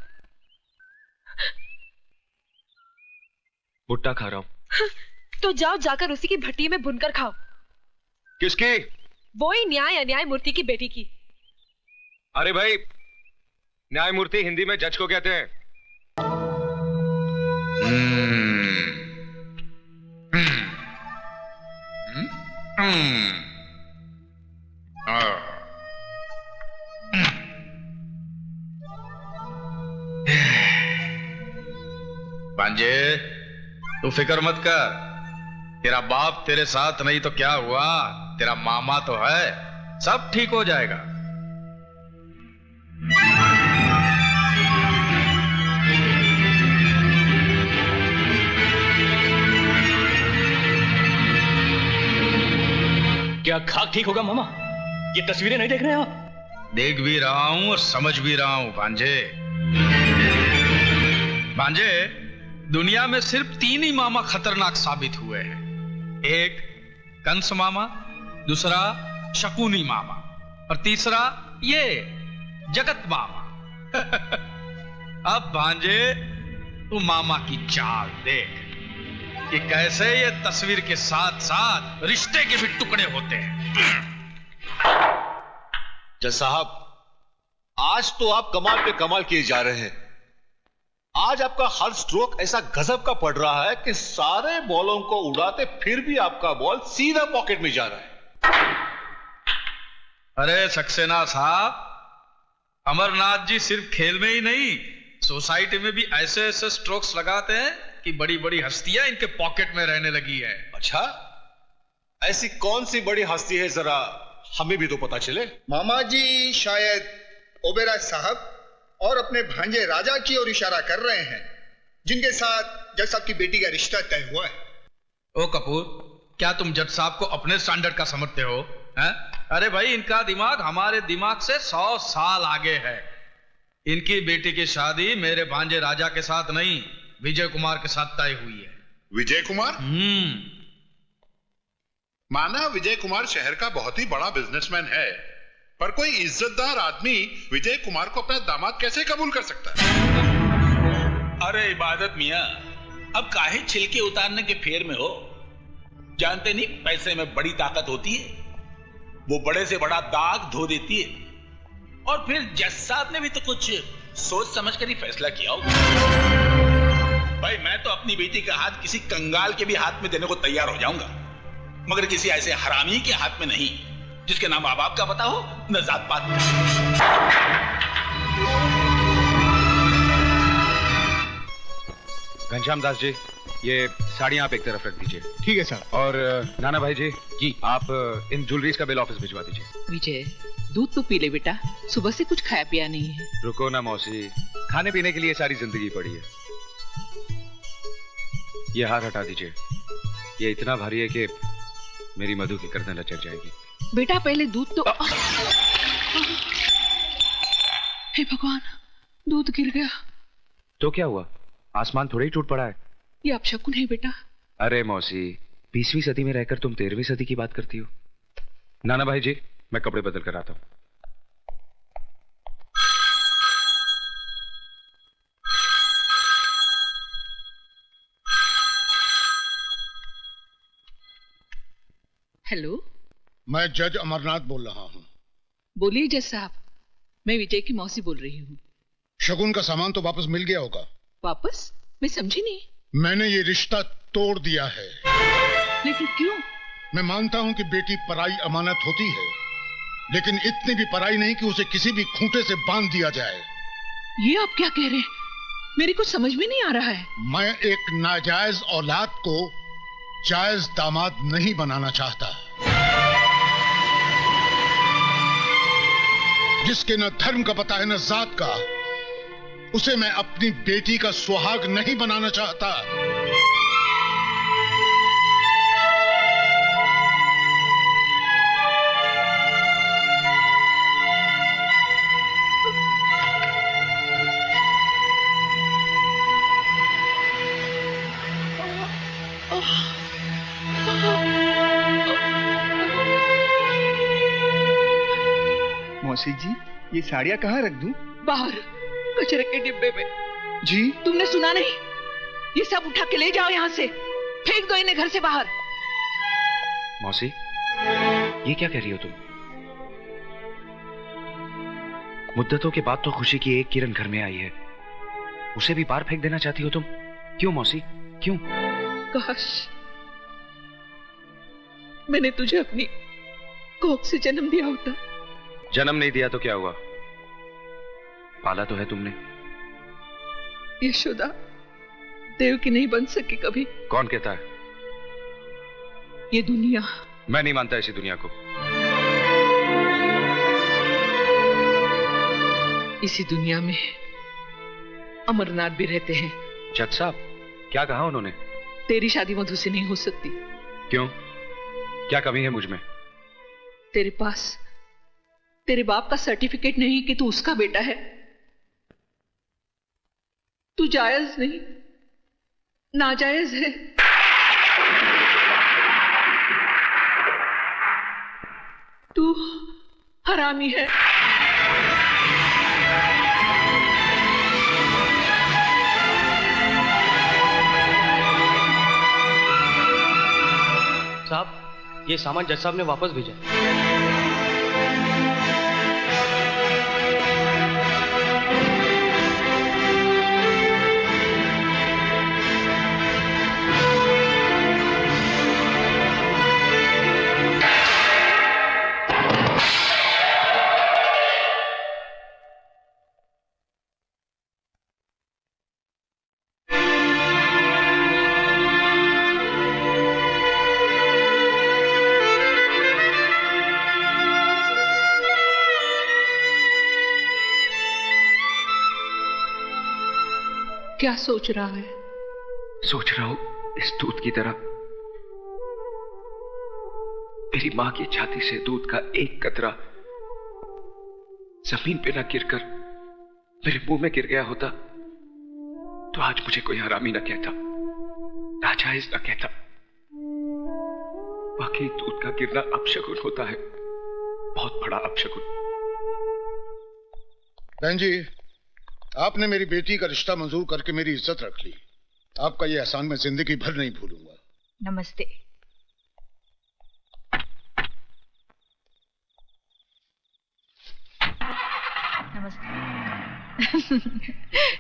भुट्टा खा रहा हूं। तो जाओ जाकर उसी की भट्टी में भुनकर खाओ। किसकी? वो ही न्याय अन्यायमूर्ति की बेटी की। अरे भाई, न्यायमूर्ति हिंदी में जज को कहते हैं। भांजे तू फिक्र मत कर, तेरा बाप तेरे साथ नहीं तो क्या हुआ, तेरा मामा तो है, सब ठीक हो जाएगा। क्या खाक ठीक होगा मामा? ये तस्वीरें नहीं देख रहे आप? देख भी रहा हूं और समझ भी रहा हूं भांजे। भांजे, दुनिया में सिर्फ 3 ही मामा खतरनाक साबित हुए हैं। एक कंस मामा, दूसरा शकुनी मामा और तीसरा ये जगत मामा। अब भांजे तू मामा की चाल देख कि कैसे ये तस्वीर के साथ साथ रिश्ते के भी टुकड़े होते हैं। जज साहब, आज तो आप कमाल पे कमाल किए जा रहे हैं। आज आपका हर स्ट्रोक ऐसा गजब का पड़ रहा है कि सारे बॉलों को उड़ाते फिर भी आपका बॉल सीधा पॉकेट में जा रहा है। अरे सक्सेना साहब, अमरनाथ जी सिर्फ खेल में ही नहीं, सोसाइटी में भी ऐसे ऐसे स्ट्रोक्स लगाते हैं कि बड़ी बड़ी हस्तियां इनके पॉकेट में रहने लगी है। अच्छा, ऐसी कौन सी बड़ी हस्ती है, जरा हमें भी तो पता चले। मामा जी शायद ओबेराय साहब और अपने भांजे राजा की ओर इशारा कर रहे हैं, जिनके साथ जज साहब की बेटी का रिश्ता तय हुआ है। ओ कपूर, क्या तुम जज साहब को अपने स्टैंडर्ड का समझते हो? हैं? अरे भाई, इनका दिमाग हमारे दिमाग से 100 साल आगे है। इनकी बेटी की शादी मेरे भांजे राजा के साथ नहीं, विजय कुमार के साथ तय हुई है। विजय कुमार? माना विजय कुमार शहर का बहुत ही बड़ा बिजनेसमैन है, पर कोई इज्जतदार आदमी विजय कुमार को अपना दामाद कैसे कबूल कर सकता है? अरे इबादत मियां, अब काहे छिलके उतारने के फेर में हो? जानते नहीं पैसे में बड़ी ताकत होती है। वो बड़े से बड़ा दाग धो देती है। और फिर जज साहब ने भी तो कुछ सोच समझ कर ही फैसला किया होगा। भाई मैं तो अपनी बेटी का हाथ किसी कंगाल के भी हाथ में देने को तैयार हो जाऊंगा, मगर किसी ऐसे हरामी के हाथ में नहीं जिसके नाम मां बाप का पता हो न जात पात का। घनश्याम दास जी, ये साड़ियां आप एक तरफ रख दीजिए। ठीक है सर। और नाना भाई जी आप इन ज्वेलरीज का बिल ऑफिस भिजवा दीजिए। विजय, दूध तो पी ले बेटा, सुबह से कुछ खाया पिया नहीं है। रुको ना मौसी, खाने पीने के लिए सारी जिंदगी पड़ी है। ये हार हटा दीजिए, ये इतना भारी है कि मेरी मधु की गर्दन लचक जाएगी। बेटा पहले दूध तो हे भगवान, दूध गिर गया। तो क्या हुआ, आसमान थोड़ा ही टूट पड़ा है। ये अपशकुन है बेटा। अरे मौसी, 20वीं सदी में रहकर तुम 13वीं सदी की बात करती हो। नाना भाई जी, मैं कपड़े बदल कर आता हूं। हेलो, मैं जज अमरनाथ बोल रहा हूं। बोलिए जज साहब, मैं विजय की मौसी बोल रही हूँ। शगुन का सामान तो वापस मिल गया होगा। वापस? मैं समझी नहीं। मैंने ये रिश्ता तोड़ दिया है। लेकिन क्यों? मैं मानता हूं कि बेटी पराई अमानत होती है, लेकिन इतनी भी पराई नहीं कि उसे किसी भी खूंटे से बांध दिया जाए। ये आप क्या कह रहे हैं? मेरी कुछ समझ में नहीं आ रहा है। मैं एक नाजायज औलाद को जायज दामाद नहीं बनाना चाहता। जिसके न धर्म का पता है न जात का, उसे मैं अपनी बेटी का सुहाग नहीं बनाना चाहता। मौसी जी, ये साड़ियाँ कहाँ रख दूं? बाहर कचरे के डिब्बे में। जी? तुमने सुना नहीं? ये सब उठा के ले जाओ यहाँ से, फेंक दो इन्हें घर से बाहर। मौसी, ये क्या कह रही हो तुम? मुद्दतों के बाद तो खुशी की एक किरण घर में आई है, उसे भी बाहर फेंक देना चाहती हो तुम? क्यों मौसी, क्यों? काश मैंने तुझे अपनी कोख से जन्म दिया होता। जन्म नहीं दिया तो क्या हुआ, पाला तो है तुमने। यशोदा देव की नहीं बन सकी कभी। कौन कहता है? ये दुनिया। मैं नहीं मानता ऐसी दुनिया को। इसी दुनिया में अमरनाथ भी रहते हैं। जज साहब, क्या कहा उन्होंने? तेरी शादी मधु से नहीं हो सकती। क्यों, क्या कमी है मुझ में? तेरे पास तेरे बाप का सर्टिफिकेट नहीं कि तू उसका बेटा है। तू जायज नहीं, नाजायज है। तू हरामी है। साहब, ये सामान जज साहब ने वापस भेजा। क्या सोच रहा है? सोच रहा हूं, इस दूध की तरह मेरी मां की छाती से दूध का एक कतरा जमीन पे न गिरकर मेरे मुंह में गिर गया होता तो आज मुझे कोई हरामी न कहता, नाजायज न कहता। वाकई दूध का गिरना अपशगुन होता है, बहुत बड़ा अपशगुन। बहन जी, आपने मेरी बेटी का रिश्ता मंजूर करके मेरी इज्जत रख ली। आपका ये एहसान मैं जिंदगी भर नहीं भूलूंगा। नमस्ते।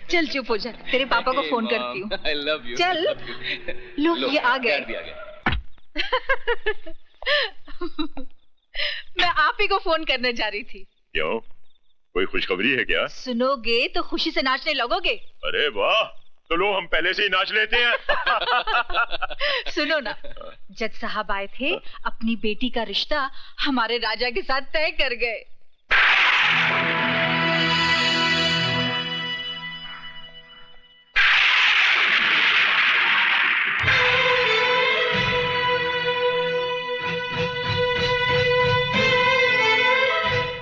चल चुप हो जा, तेरे पापा को फोन करती हूँ। I love you. चल। I love you. लो, ये आ गए। कर दिया गया। मैं आप ही को फोन करने जा रही थी। क्यों, कोई खुशखबरी है क्या? सुनोगे तो खुशी से नाचने लगोगे। अरे वाह, तो लो हम पहले से ही नाच लेते हैं। सुनो ना, जज साहब आए थे, अपनी बेटी का रिश्ता हमारे राजा के साथ तय कर गए।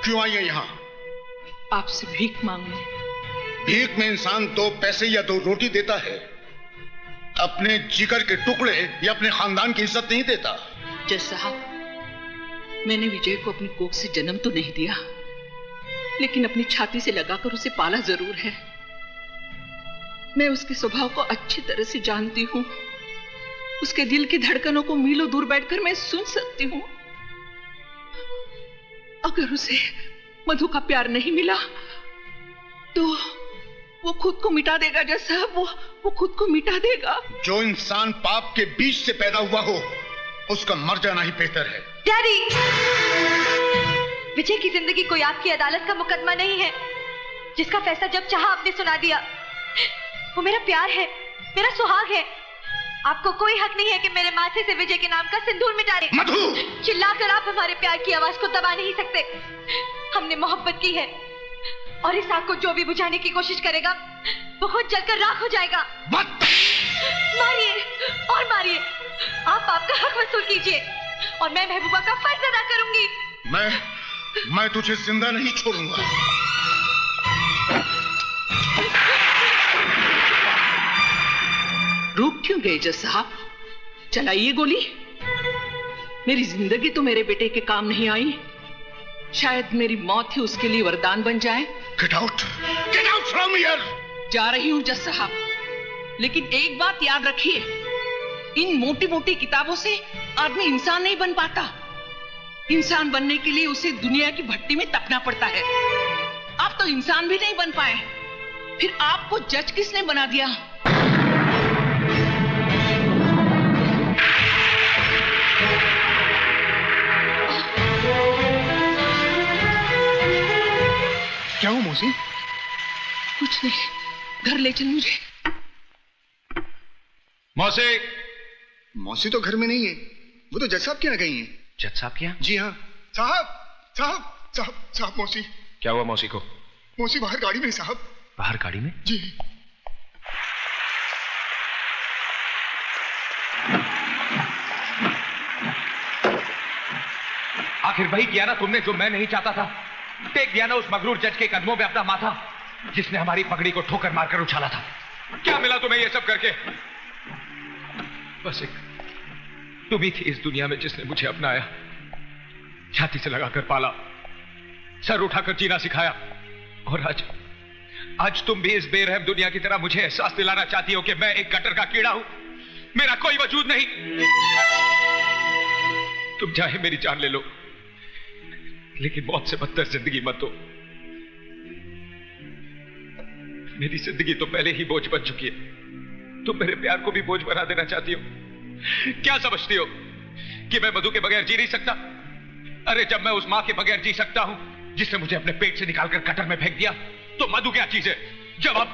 क्यों आई है यहाँ? आपसे भीख मांगने। भीख में इंसान 2 पैसे या 2 रोटी देता है, अपने जिगर के टुकड़े या अपने खानदान की इज्जत नहीं देता। जज साहब, मैंने विजय को अपनी कोख से जन्म तो नहीं दिया, लेकिन अपनी छाती से लगाकर उसे पाला जरूर है। मैं उसके स्वभाव को अच्छी तरह से जानती हूँ। उसके दिल की धड़कनों को मीलों दूर बैठकर मैं सुन सकती हूँ। अगर उसे मधु का प्यार नहीं मिला तो वो खुद को मिटा देगा। जज साहब, वो खुद को मिटा देगा। जो इंसान पाप के बीच से पैदा हुआ हो, उसका मर जाना ही बेहतर है। डैडी, विजय की जिंदगी कोई आपकी अदालत का मुकदमा नहीं है, जिसका फैसला जब चाहा आपने सुना दिया। वो मेरा प्यार है, मेरा सुहाग है। आपको कोई हक नहीं है कि मेरे माथे से विजय के नाम का सिंदूर मिटा दें। मधु! चिल्लाकर आप हमारे प्यार की आवाज को दबा नहीं सकते। हमने मोहब्बत की है और इस आग को जो भी बुझाने की कोशिश करेगा वो खुद जलकर राख हो जाएगा। मारिए और मारिए, आप आपका हक वसूल कीजिए और मैं महबूबा का फर्ज अदा करूंगी। मैं तुझे जिंदा नहीं छोड़ूंगा। रुक क्यों गए जज साहब? चलाइए गोली। मेरी जिंदगी तो मेरे बेटे के काम नहीं आई, शायद मेरी मौत ही उसके लिए वरदान बन जाए। Get out from here! जा रही हूं जज साहब, लेकिन एक बात याद रखिए, इन मोटी मोटी किताबों से आदमी इंसान नहीं बन पाता। इंसान बनने के लिए उसे दुनिया की भट्टी में तपना पड़ता है। आप तो इंसान भी नहीं बन पाए, फिर आपको जज किसने बना दिया? क्या हुआ मौसी? कुछ नहीं, घर ले चल मुझे। मौसी! मौसी तो घर में नहीं है, वो तो जज साहब के यहाँ गई हैं। जज साहब क्या? जी हाँ। साहब साहब साहब साहब, मौसी। क्या हुआ मौसी को? मौसी बाहर गाड़ी में साहब। बाहर गाड़ी में? जी। आखिर वही किया ना तुमने जो मैं नहीं चाहता था। टेक दिया ना उस मगरूर जज के कदमों में अपना माथा, जिसने हमारी पगड़ी को ठोकर मारकर उछाला था। क्या मिला तुम्हें ये सब करके? बस एक तुम ही थी इस दुनिया में जिसने मुझे अपनाया, छाती से लगाकर पाला, सर उठाकर जीना सिखाया। और आज तुम भी इस बेरहम दुनिया की तरह मुझे एहसास दिलाना चाहती हो कि मैं एक गटर का कीड़ा हूं, मेरा कोई वजूद नहीं। तुम चाहे मेरी जान ले लो, लेकिन मौत से बदतर जिंदगी मत दो। मेरी जिंदगी तो पहले ही बोझ बन चुकी है, तुम मेरे प्यार को भी बोझ बना देना चाहती हो। क्या समझती हो कि मैं मधु के बगैर जी नहीं सकता? अरे जब मैं उस मां के बगैर जी सकता हूं जिसने मुझे अपने पेट से निकालकर कटर में फेंक दिया, तो मधु क्या चीज है? जवाब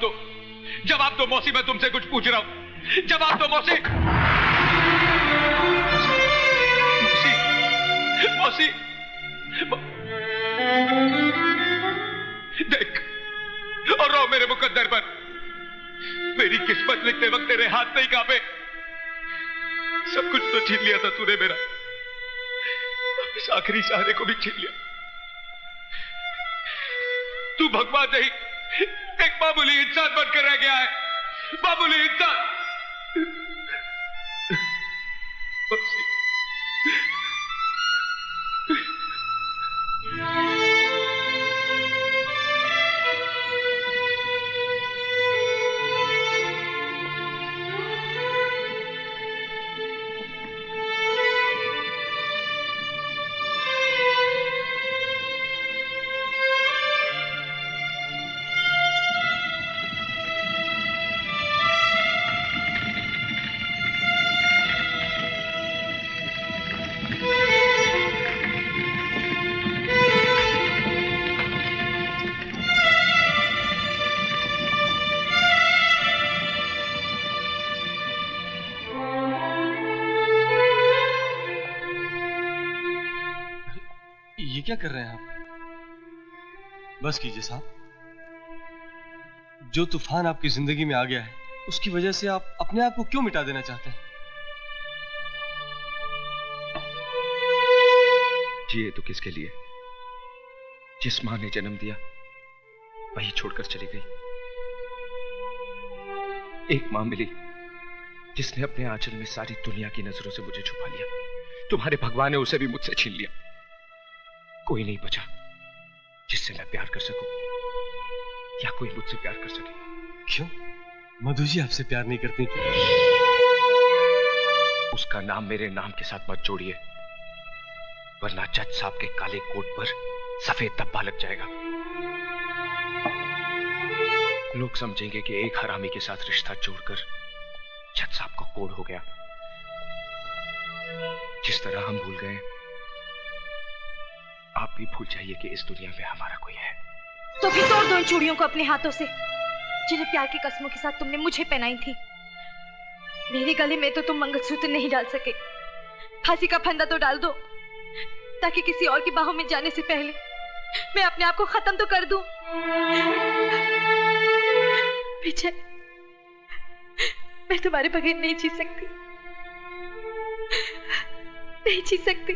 दो मौसी, मैं तुमसे कुछ पूछ रहा हूं। जवाब दो मौसी। मौसी, देख और रो मेरे मुकद्दर पर। मेरी किस्मत लिखते वक्त तेरे हाथ नहीं कांपे। सब कुछ तो छीन लिया था तूने मेरा, इस आखिरी सहारे को भी छीन लिया। तू भगवान नहीं, एक मामूली इंसान बनकर रह गया है, मामूली इंसान। क्या कर रहे हैं आप? बस कीजिए साहब। जो तूफान आपकी जिंदगी में आ गया है, उसकी वजह से आप अपने आप को क्यों मिटा देना चाहते हैं? जिए तो किसके लिए? जिस मां ने जन्म दिया वही छोड़कर चली गई। एक मां मिली जिसने अपने आंचल में सारी दुनिया की नजरों से मुझे छुपा लिया। तुम्हारे भगवान ने उसे भी मुझसे छीन लिया। कोई नहीं बचा जिससे मैं प्यार कर सकूं या कोई मुझसे प्यार कर सके। क्यों? मधु जी आपसे प्यार नहीं करती क्या? उसका नाम मेरे नाम के साथ मत जोड़िए, वरना जज साहब के काले कोट पर सफेद धब्बा लग जाएगा। लोग समझेंगे कि एक हरामी के साथ रिश्ता जोड़कर जज साहब को कोड़ हो गया। जिस तरह हम भूल गए, आप भी भूल जाइए कि इस दुनिया में हमारा कोई है। तो फिर तोड़ दो इन चूड़ियों को अपने हाथों से, जिन्हें प्यार की कसमों के साथ तुमने मुझे पहनाई थी। मेरे गले में तो तुम मंगलसूत्र नहीं डाल सके। फांसी का फंदा तो डाल दो, ताकि किसी और की बाहों में जाने से पहले मैं अपने आप को खत्म तो कर दूं। विजय, मैं तुम्हारे बगैर नहीं जी सकती, नहीं जी सकती।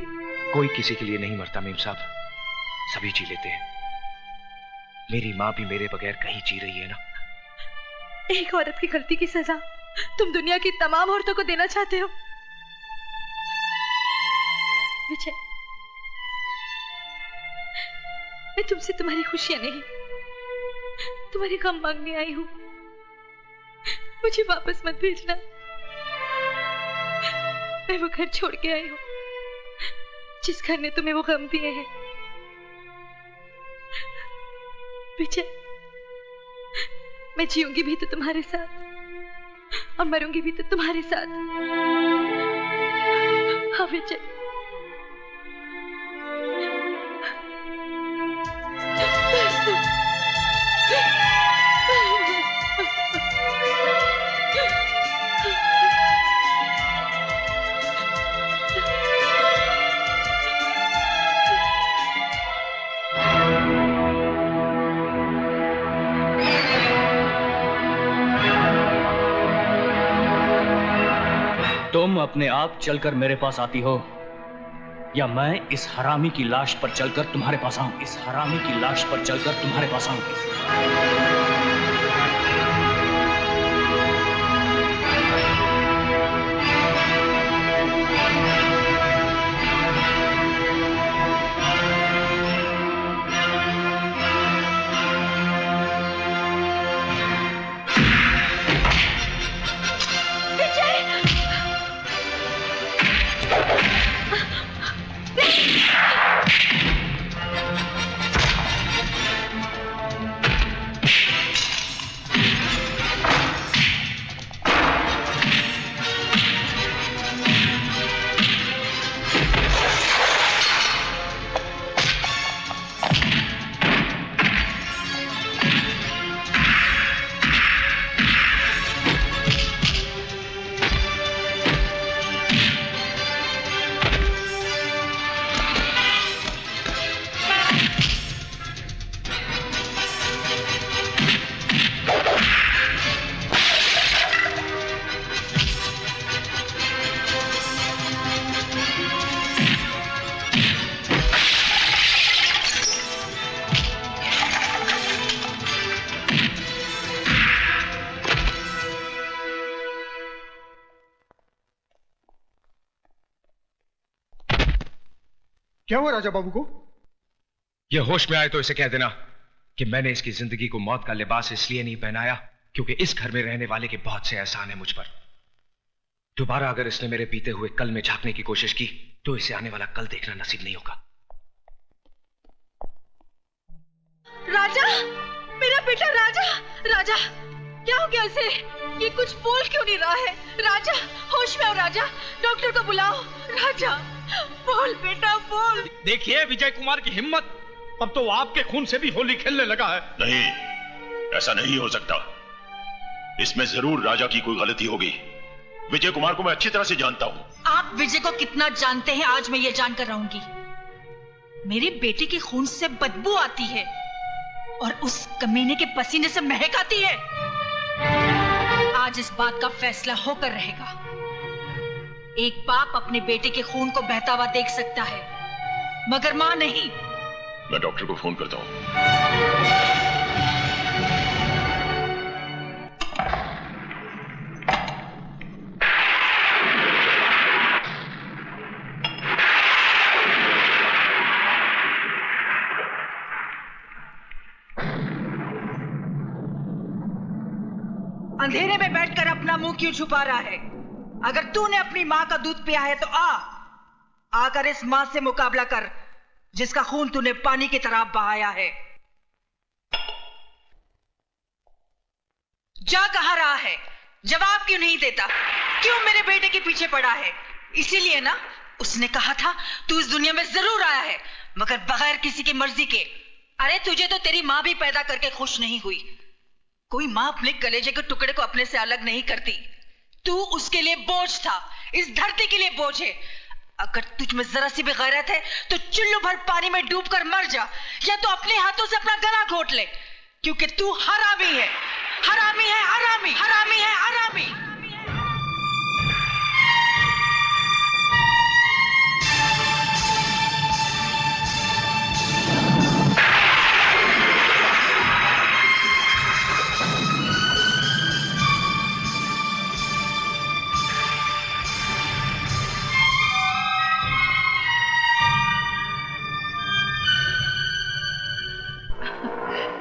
कोई किसी के लिए नहीं मरता मेम साहब, सभी जी लेते हैं। मेरी माँ भी मेरे बगैर कहीं जी रही है ना। एक औरत की गलती की सजा तुम दुनिया की तमाम औरतों को देना चाहते हो। विजय, मैं तुमसे तुम्हारी खुशियां नहीं, तुम्हारे गम मांगने आई हूं। मुझे वापस मत भेजना। मैं वो घर छोड़ के आई हूं जिस घर ने तुम्हें वो गम दिए हैं। विजय, मैं जीऊंगी भी तो तुम्हारे साथ और मरूंगी भी तो तुम्हारे साथ। हाँ विजय। तुम अपने आप चलकर मेरे पास आती हो, या मैं इस हरामी की लाश पर चलकर तुम्हारे पास आऊं? इस हरामी की लाश पर चलकर तुम्हारे पास आऊंगी। क्या हुआ राजा बाबू को? ये होश में आए तो इसे कह देना कि मैंने इसकी जिंदगी को मौत का लिबास इसलिए नहीं पहनाया क्योंकि इस घर में रहने वाले के बहुत से एहसान है मुझ पर। दोबारा अगर इसने मेरे बीते हुए कल में झांकने की कोशिश की तो इसे आने वाला कल देखना नसीब नहीं होगा। राजा, मेरा बेटा राजा, राजा क्या हो गया इसे? ये कुछ बोल क्यों नहीं रहा है? राजा, होश में आओ राजा, डॉक्टर को बुलाओ। राजा बोल बेटा बोल। देखिए विजय कुमार की हिम्मत, अब तो आपके खून से भी होली खेलने लगा है। नहीं, ऐसा नहीं हो सकता। इसमें जरूर राजा की कोई गलती होगी। विजय कुमार को मैं अच्छी तरह से जानता हूं। आप विजय को कितना जानते हैं आज मैं ये जानकर रहूंगी। मेरे बेटे के खून से बदबू आती है और उस कमीने के पसीने से महक आती है। आज इस बात का फैसला होकर रहेगा। एक बाप अपने बेटे के खून को बहता हुआ देख सकता है, मगर मां नहीं। मैं डॉक्टर को फोन करता हूं। अंधेरे में बैठकर अपना मुंह क्यों छुपा रहा है? अगर तूने अपनी मां का दूध पिया है तो आकर इस मां से मुकाबला कर जिसका खून तूने पानी की तरह बहाया है। जा कहां रहा है? जवाब क्यों नहीं देता? क्यों मेरे बेटे के पीछे पड़ा है? इसीलिए ना उसने कहा था तू इस दुनिया में जरूर आया है, मगर बगैर किसी की मर्जी के। अरे तुझे तो तेरी मां भी पैदा करके खुश नहीं हुई। कोई मां अपने कलेजे के टुकड़े को अपने से अलग नहीं करती। तू उसके लिए बोझ था, इस धरती के लिए बोझ है। अगर तुझ में जरा सी भी गैरत है तो चुल्लू भर पानी में डूबकर मर जा, या तो अपने हाथों से अपना गला घोट ले, क्योंकि तू हरामी है, हरामी है, हरामी, हरामी है, हरामी।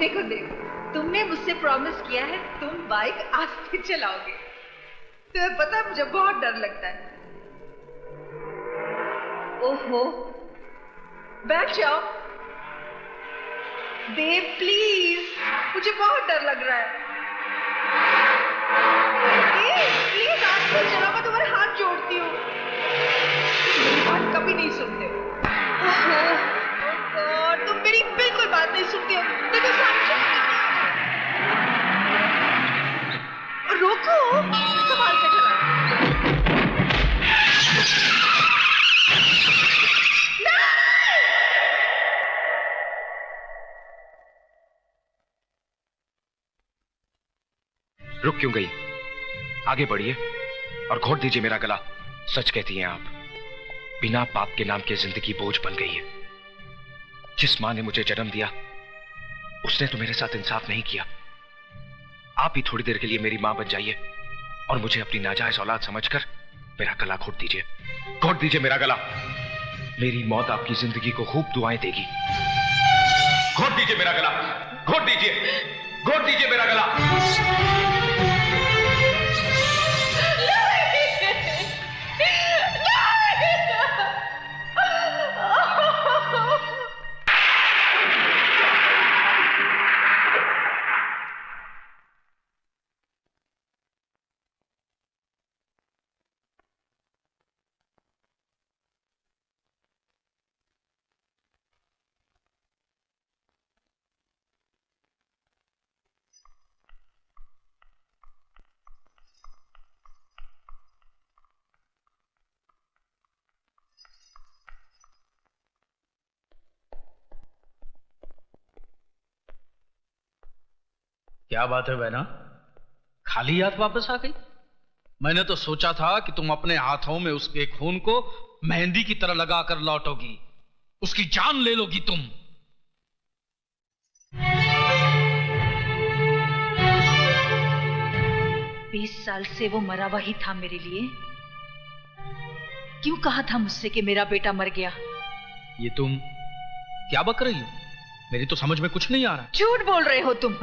देखो देखो, तुमने मुझसे प्रॉमिस किया है तुम बाइक आस्ते चलाओगे। तुम्हें पता है मुझे बहुत डर लगता है। ओहो, बैठ जाओ। देव प्लीज, मुझे बहुत डर लग रहा है। प्लीज आस्ते चलाओ, मैं तुम्हारे हाथ जोड़ती हूँ। मेरी बात कभी नहीं सुनते हो। और तुम मेरी बिल्कुल बात नहीं सुनती हो। देखो समझो, रोको, संभाल के चला। रुक क्यों गई? आगे बढ़िए और घोट दीजिए मेरा गला। सच कहती हैं आप, बिना बाप के नाम की जिंदगी बोझ बन गई है। जिस मां ने मुझे जन्म दिया उसने तो मेरे साथ इंसाफ नहीं किया। आप ही थोड़ी देर के लिए मेरी मां बन जाइए और मुझे अपनी नाजायज औलाद समझकर मेरा गला घोट दीजिए। घोट दीजिए मेरा गला। मेरी मौत आपकी जिंदगी को खूब दुआएं देगी। घोट दीजिए मेरा गला, घोट दीजिए, घोट दीजिए मेरा गला। क्या बात है बहना, खाली हाथ वापस आ गई? मैंने तो सोचा था कि तुम अपने हाथों में उसके खून को मेहंदी की तरह लगाकर लौटोगी, उसकी जान ले लोगी तुम। बीस साल से वो मरा हुआ ही था मेरे लिए। क्यों कहा था मुझसे कि मेरा बेटा मर गया? ये तुम क्या बक रही हो? मेरी तो समझ में कुछ नहीं आ रहा। झूठ बोल रहे हो तुम।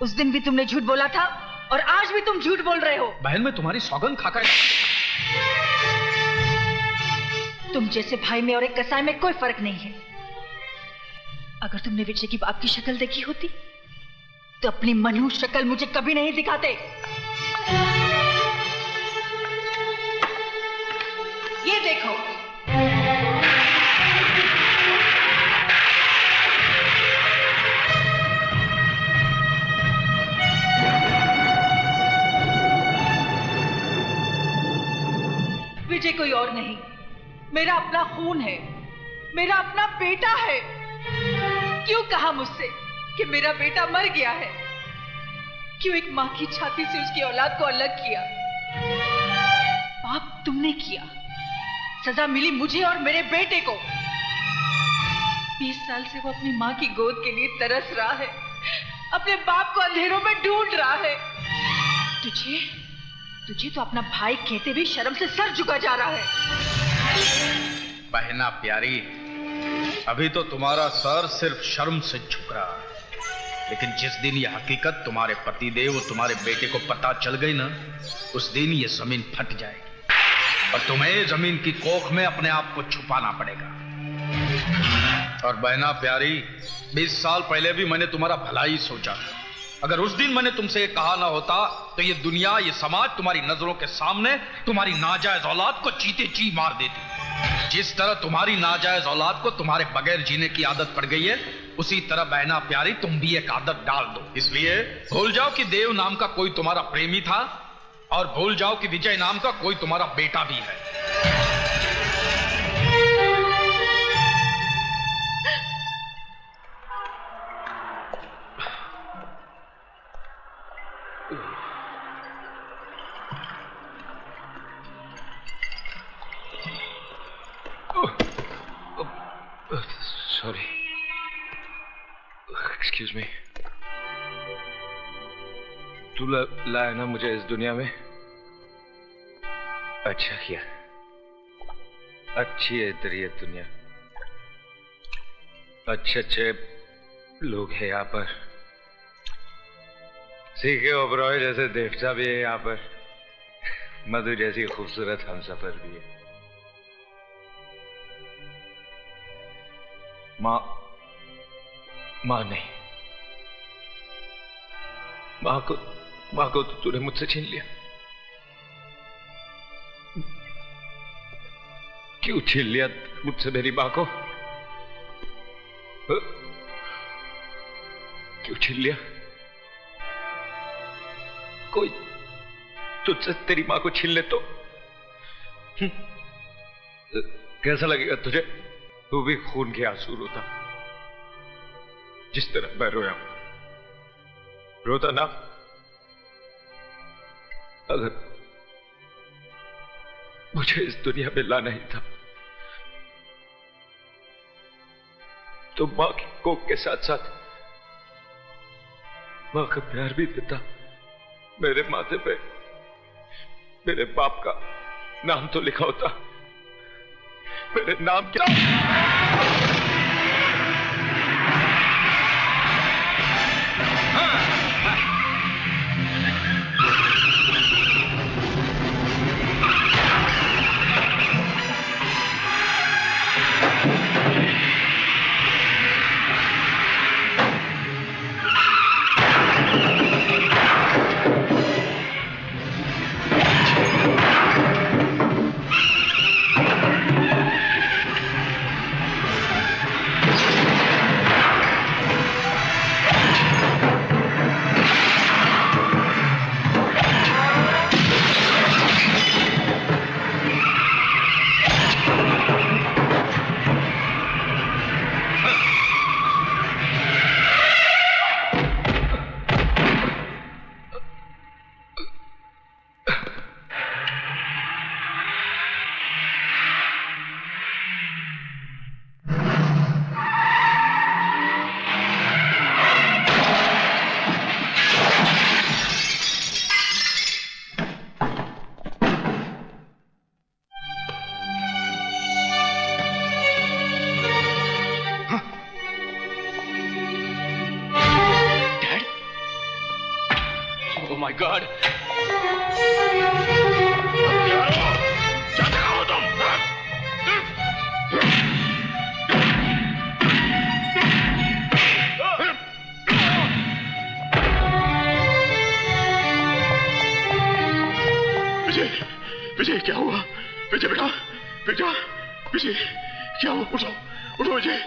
उस दिन भी तुमने झूठ बोला था और आज भी तुम झूठ बोल रहे हो। बहन, मैं तुम्हारी सौगंध खाकर। तुम जैसे भाई में और एक कसाई में कोई फर्क नहीं है। अगर तुमने विजय की बाप की शक्ल देखी होती तो अपनी मनहूस शक्ल मुझे कभी नहीं दिखाते। ये देखो, विजय कोई और नहीं, मेरा अपना खून है। मेरा अपना बेटा है। क्यों कहा मुझसे कि मेरा बेटा मर गया है? क्यों एक मां की छाती से उसकी औलाद को अलग किया? पाप तुमने किया, सजा मिली मुझे और मेरे बेटे को। 20 साल से वो अपनी मां की गोद के लिए तरस रहा है, अपने बाप को अंधेरों में ढूंढ रहा है। तुझे तो अपना भाई कहते भी शर्म से सर झुका जा रहा है। बहना प्यारी, अभी तो तुम्हारा सर सिर्फ शर्म से झुक रहा है, लेकिन जिस दिन ये हकीकत तुम्हारे पतिदेव और तुम्हारे बेटे को पता चल गई ना, उस दिन ये जमीन फट जाएगी और तुम्हें जमीन की कोख में अपने आप को छुपाना पड़ेगा। और बहना प्यारी, 20 साल पहले भी मैंने तुम्हारा भला ही सोचा था। अगर उस दिन मैंने तुमसे कहा ना होता तो ये दुनिया, ये समाज तुम्हारी नजरों के सामने तुम्हारी नाजायज औलाद को चीते जी मार देती। जिस तरह तुम्हारी नाजायज औलाद को तुम्हारे बगैर जीने की आदत पड़ गई है, उसी तरह बहना प्यारी तुम भी एक आदत डाल दो। इसलिए भूल जाओ कि देव नाम का कोई तुम्हारा प्रेमी था और भूल जाओ कि विजय नाम का कोई तुम्हारा बेटा भी है। Sorry, excuse me. तू लाया ना मुझे इस दुनिया में? अच्छा किया, अच्छी है तेरी ये दुनिया। अच्छे अच्छे लोग हैं यहाँ पर, सीखे ओबरॉय जैसे देवता भी है यहाँ पर, मधु जैसी खूबसूरत हमसफर भी है। माँ नहीं, माँ को तो तूने मुझसे छीन लिया। क्यों छीन लिया मुझसे मेरी माँ को? क्यों छीन लिया? कोई तुझसे तेरी माँ को छीन ले तो कैसा लगेगा तुझे? तू भी खून के आंसू रोता जिस तरह मैं रोया। रोता ना अगर मुझे इस दुनिया में लाना ही था तो मां की कोख के साथ साथ मां का प्यार भी देता। मेरे माथे पे मेरे बाप का नाम तो लिखा होता। मेरे नाम क्या? God! विजय क्या हुआ? विजय बेटा, बेटा, विजय क्या हुआ? उठो, उठो विजय।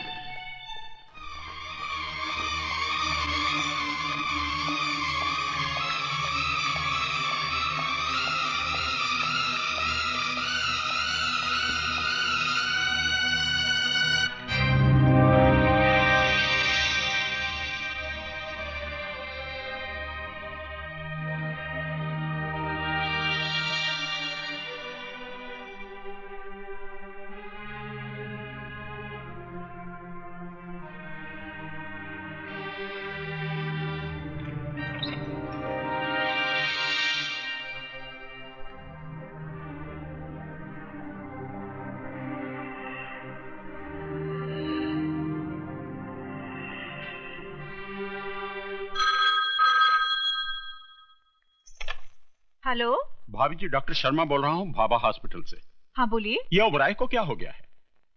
हेलो। भाभी जी, डॉक्टर शर्मा बोल रहा हूँ भाभा हॉस्पिटल से। हाँ बोलिए। ये ओबराय को क्या हो गया है?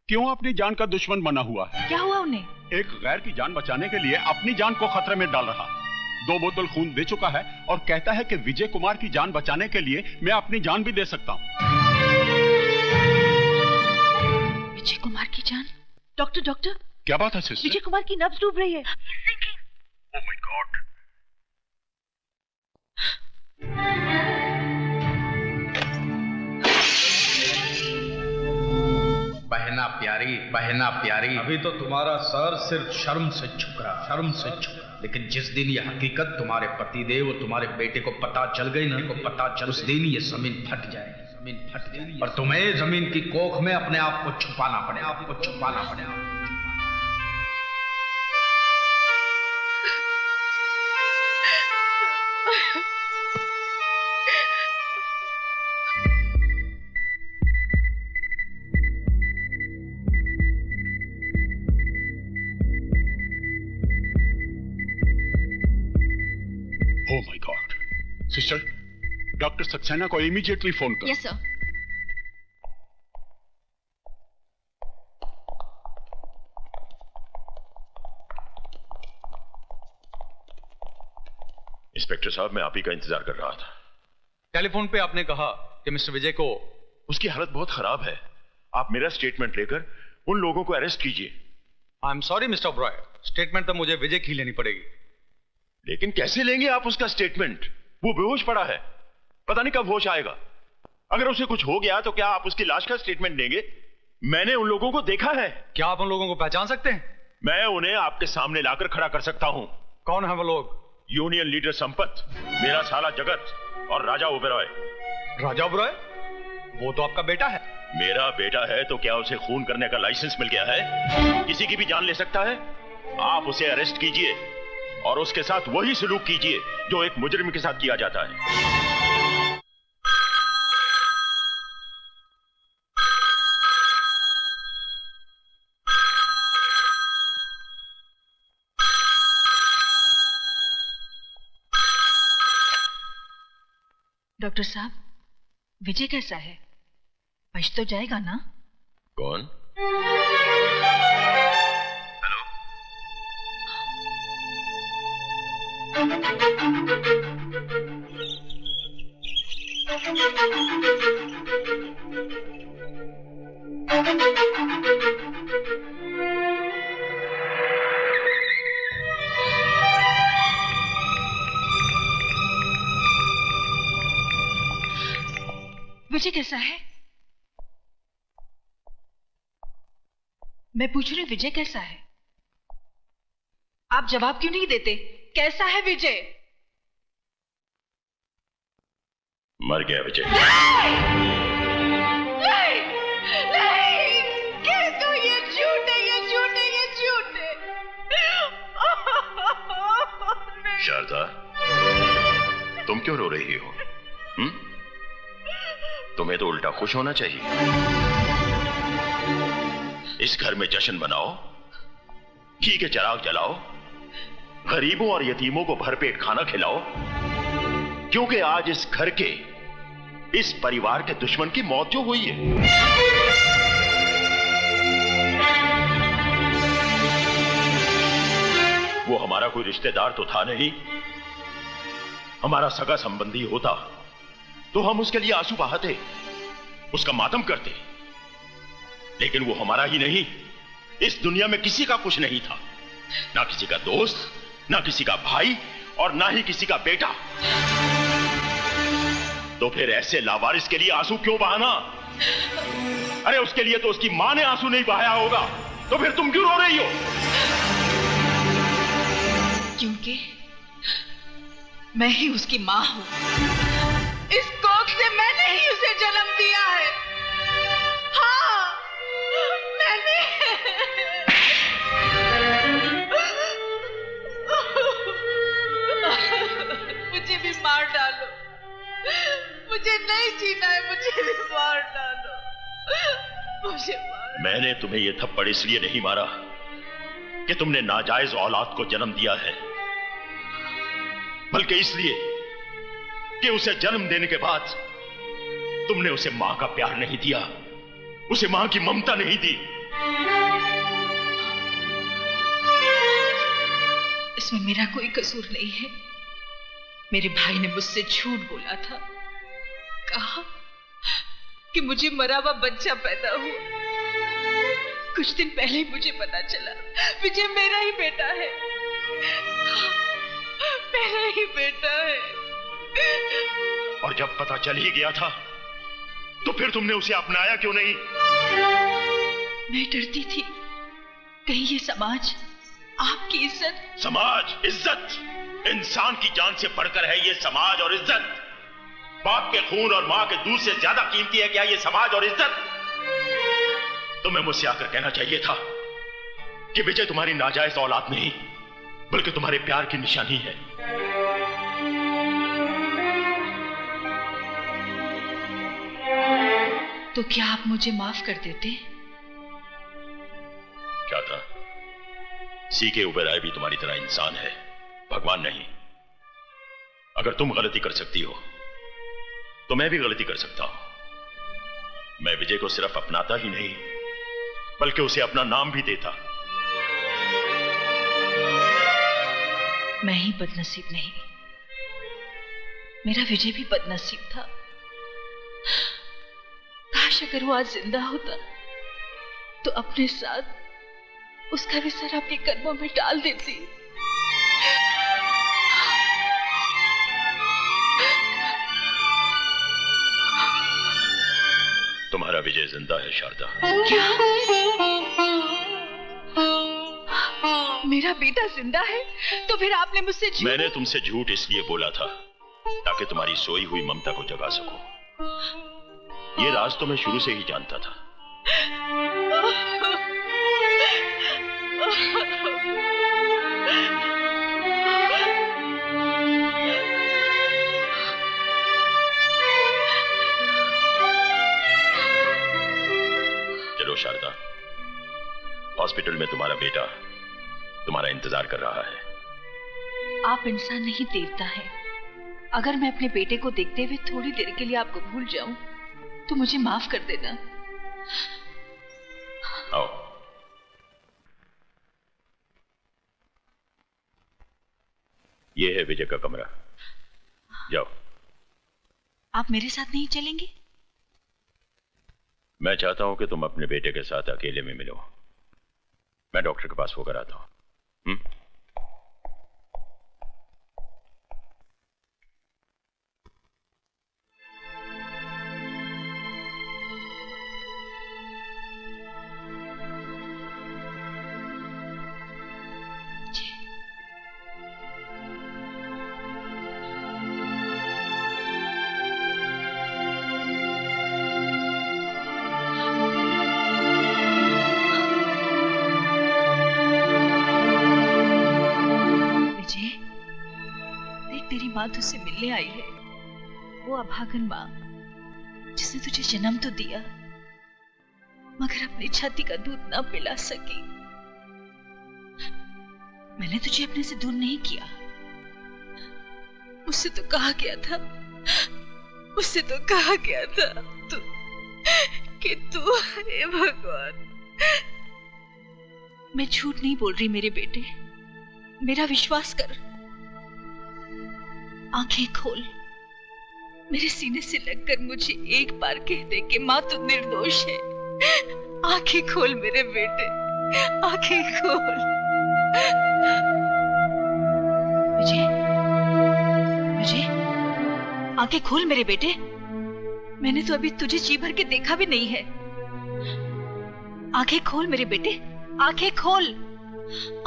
क्यों अपनी जान का दुश्मन बना हुआ है? क्या हुआ उन्हें? एक गैर की जान बचाने के लिए अपनी जान को खतरे में डाल रहा। 2 बोतल खून दे चुका है और कहता है कि विजय कुमार की जान बचाने के लिए मैं अपनी जान भी दे सकता हूँ। विजय कुमार की जान? डॉक्टर डॉक्टर, क्या बात है सिस्टर? विजय कुमार की नब्ज डूब रही है। Oh my God. बहना प्यारी, अभी तो तुम्हारा सर सिर्फ शर्म से झुक रहा, लेकिन जिस दिन ये हकीकत तुम्हारे पतिदेव और तुम्हारे बेटे को पता चल गई ना, उस दिन ये जमीन फट जाएगी, और तुम्हें जमीन की कोख में अपने आप को छुपाना पड़े। Oh my God. Sister, doctor Saxena को इमीडिएटली फोन करो। Yes sir. इंस्पेक्टर साहब, मैं आप ही का इंतजार कर रहा था। टेलीफोन पे आपने कहा कि मिस्टर विजय को उसकी हालत बहुत खराब है। आप मेरा स्टेटमेंट लेकर उन लोगों को अरेस्ट कीजिए। I am sorry mister Oberoi, statement तो मुझे विजय की लेनी पड़ेगी। लेकिन कैसे लेंगे आप उसका स्टेटमेंट? वो बेहोश पड़ा है, पता नहीं कब होश आएगा। अगर उसे कुछ हो गया तो क्या आप उसकी लाश का स्टेटमेंट देंगे? मैंने उन लोगों को देखा है। क्या आप उन लोगों को पहचान सकते हैं? मैं उन्हें आपके सामने लाकर खड़ा कर सकता हूं। कौन है वो लोग? यूनियन लीडर संपत, मेरा साला जगत और राजा ओबेरॉय। राजा ओबेरॉय? वो तो आपका बेटा है। मेरा बेटा है तो क्या उसे खून करने का लाइसेंस मिल गया है? किसी की भी जान ले सकता है। आप उसे अरेस्ट कीजिए और उसके साथ वही सलूक कीजिए जो एक मुजरिम के साथ किया जाता है। डॉक्टर साहब, विजय कैसा है? बच तो जाएगा ना? कौन? विजय कैसा है? मैं पूछ रही हूँ, विजय कैसा है? आप जवाब क्यों नहीं देते? कैसा है विजय? मर गया विजय। नहीं, नहीं, कह दो ये झूठ है, ये झूठ है, ये झूठ है। शारदा, तुम क्यों रो रही हो? तुम्हें तो उल्टा खुश होना चाहिए। इस घर में जश्न मनाओ, घी के चिराग जलाओ, गरीबों और यतीमों को भरपेट खाना खिलाओ, क्योंकि आज इस घर के, इस परिवार के दुश्मन की मौत जो हुई है, वो हमारा कोई रिश्तेदार तो था नहीं। हमारा सगा संबंधी होता तो हम उसके लिए आंसू बहाते, उसका मातम करते, लेकिन वो हमारा ही नहीं, इस दुनिया में किसी का कुछ नहीं था। ना किसी का दोस्त, ना किसी का भाई और ना ही किसी का बेटा। तो फिर ऐसे लावारिस के लिए आंसू क्यों बहाना? अरे उसके लिए तो उसकी मां ने आंसू नहीं बहाया होगा, तो फिर तुम क्यों रो रही हो? क्योंकि मैं ही उसकी मां हूं। इस कोख से मैंने ही उसे जन्म दिया है। हाँ, मैंने। मुझे भी मार डालो, मुझे नहीं जीना है, मुझे भी मार डालो, मुझे मार। मैंने तुम्हें यह थप्पड़ इसलिए नहीं मारा कि तुमने नाजायज औलाद को जन्म दिया है, बल्कि इसलिए कि उसे जन्म देने के बाद तुमने उसे मां का प्यार नहीं दिया, उसे मां की ममता नहीं दी। इसमें मेरा कोई कसूर नहीं है। मेरे भाई ने मुझसे झूठ बोला था, कहा कि मुझे मरा हुआ बच्चा पैदा हुआ। कुछ दिन पहले ही मुझे पता चला विजय मेरा ही बेटा है, मेरा ही बेटा है। और जब पता चल ही गया था तो फिर तुमने उसे अपनाया क्यों नहीं? मैं डरती थी कहीं ये समाज आपकी इज्जत। समाज, इज्जत, इंसान की जान से बढ़कर है ये समाज और इज्जत। बाप के खून और मां के दूध से ज्यादा कीमती है क्या ये समाज और इज्जत? तुम्हें मुझसे आकर कहना चाहिए था कि विजय तुम्हारी नाजायज औलाद नहीं बल्कि तुम्हारे प्यार की निशानी है। तो क्या आप मुझे माफ कर देते? क्या था? सीके उबेराय भी तुम्हारी तरह इंसान है, भगवान नहीं। अगर तुम गलती कर सकती हो तो मैं भी गलती कर सकता हूं। मैं विजय को सिर्फ अपनाता ही नहीं बल्कि उसे अपना नाम भी देता। मैं ही बदनसीब नहीं, मेरा विजय भी बदनसीब था। काश अगर वो आज जिंदा होता तो अपने साथ उसका भी सर आपके कदमों में डाल देती। तुम्हारा विजय जिंदा है शारदा। क्या? मेरा बेटा जिंदा है? तो फिर आपने मुझसे झूठ? मैंने तुमसे झूठ इसलिए बोला था ताकि तुम्हारी सोई हुई ममता को जगा सकूं। ये राज तो मैं शुरू से ही जानता था। चलो शारदा, हॉस्पिटल में तुम्हारा बेटा तुम्हारा इंतजार कर रहा है। आप इंसान नहीं देवता है। अगर मैं अपने बेटे को देखते हुए थोड़ी देर के लिए आपको भूल जाऊं तो मुझे माफ कर देना। आओ। ये है विजय का कमरा, जाओ। आप मेरे साथ नहीं चलेंगे? मैं चाहता हूं कि तुम अपने बेटे के साथ अकेले में मिलो। मैं डॉक्टर के पास होकर आता हूं। माँ तुझसे मिलने आई है, वो अभागन माँ जिसने तुझे जन्म तो दिया मगर अपनी छाती का दूध ना पिला सकी। मैंने तुझे अपने से दूर नहीं किया। मुझसे तो कहा गया था, मुझसे तो कहा गया था कि तू, हे भगवान। मैं झूठ नहीं बोल रही मेरे बेटे, मेरा विश्वास कर। आंखें खोल, मेरे सीने से लगकर मुझे एक बार कह दे कि माँ तू निर्दोष है। आंखें खोल मेरे बेटे, आंखें खोल। विजय, विजय, आंखें खोल मेरे बेटे। मैंने तो अभी तुझे जी भर के देखा भी नहीं है। आंखें खोल मेरे बेटे, आंखें खोल,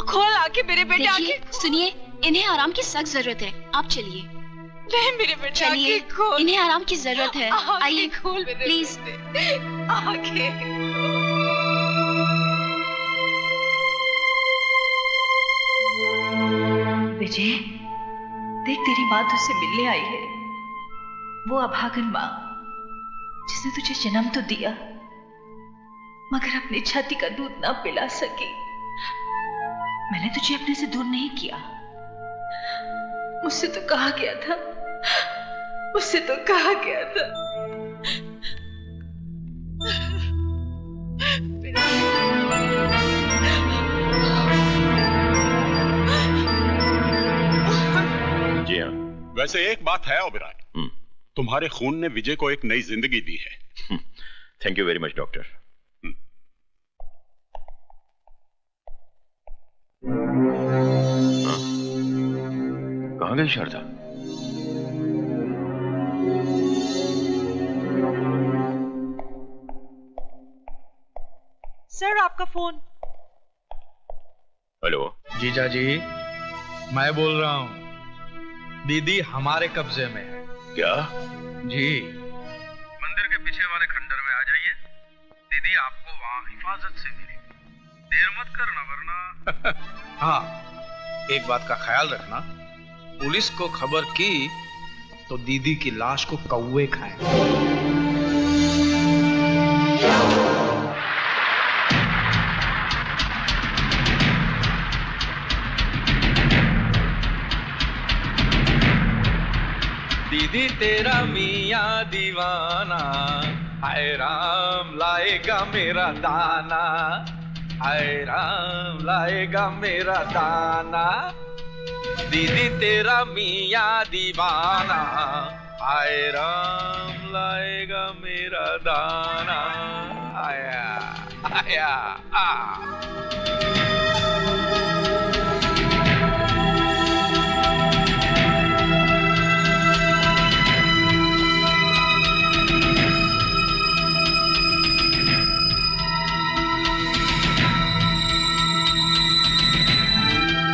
खोल आंखें मेरे बेटे। आंखें सुनिए, इन्हें आराम की सख्त जरूरत है, आप चलिए। नहीं मेरे बेटे, चलिए, इन्हें आराम की जरूरत है। आइए खोल प्लीज। आंखें विजय, देख तेरी माँ तुझसे मिलने आई है, वो अभागन माँ जिसने तुझे जन्म तो दिया मगर अपनी छाती का दूध ना पिला सकी। मैंने तुझे अपने से दूर नहीं किया। मुझसे तो कहा गया था, उससे तो कहा गया था जी हाँ। वैसे एक बात है ओबेरॉय, तुम्हारे खून ने विजय को एक नई जिंदगी दी है। Thank you very much doctor. कहाँ गई शारदा? सर आपका फोन। हेलो जीजा जी, मैं बोल रहा हूँ, दीदी हमारे कब्जे में है। क्या? जी, मंदिर के पीछे वाले खंडर में आ जाइए, दीदी आपको वहाँ हिफाजत से मिलेगी। देर मत करना वरना हाँ, एक बात का ख्याल रखना, पुलिस को खबर की तो दीदी की लाश को कौवे खाएं। दीदी तेरा मियाँ दीवाना, हाय राम लाएगा मेरा दाना, हाय राम लाएगा मेरा दाना। दीदी तेरा मियाँ दीवाना, हाय राम लाएगा मेरा दाना। आया आया आ।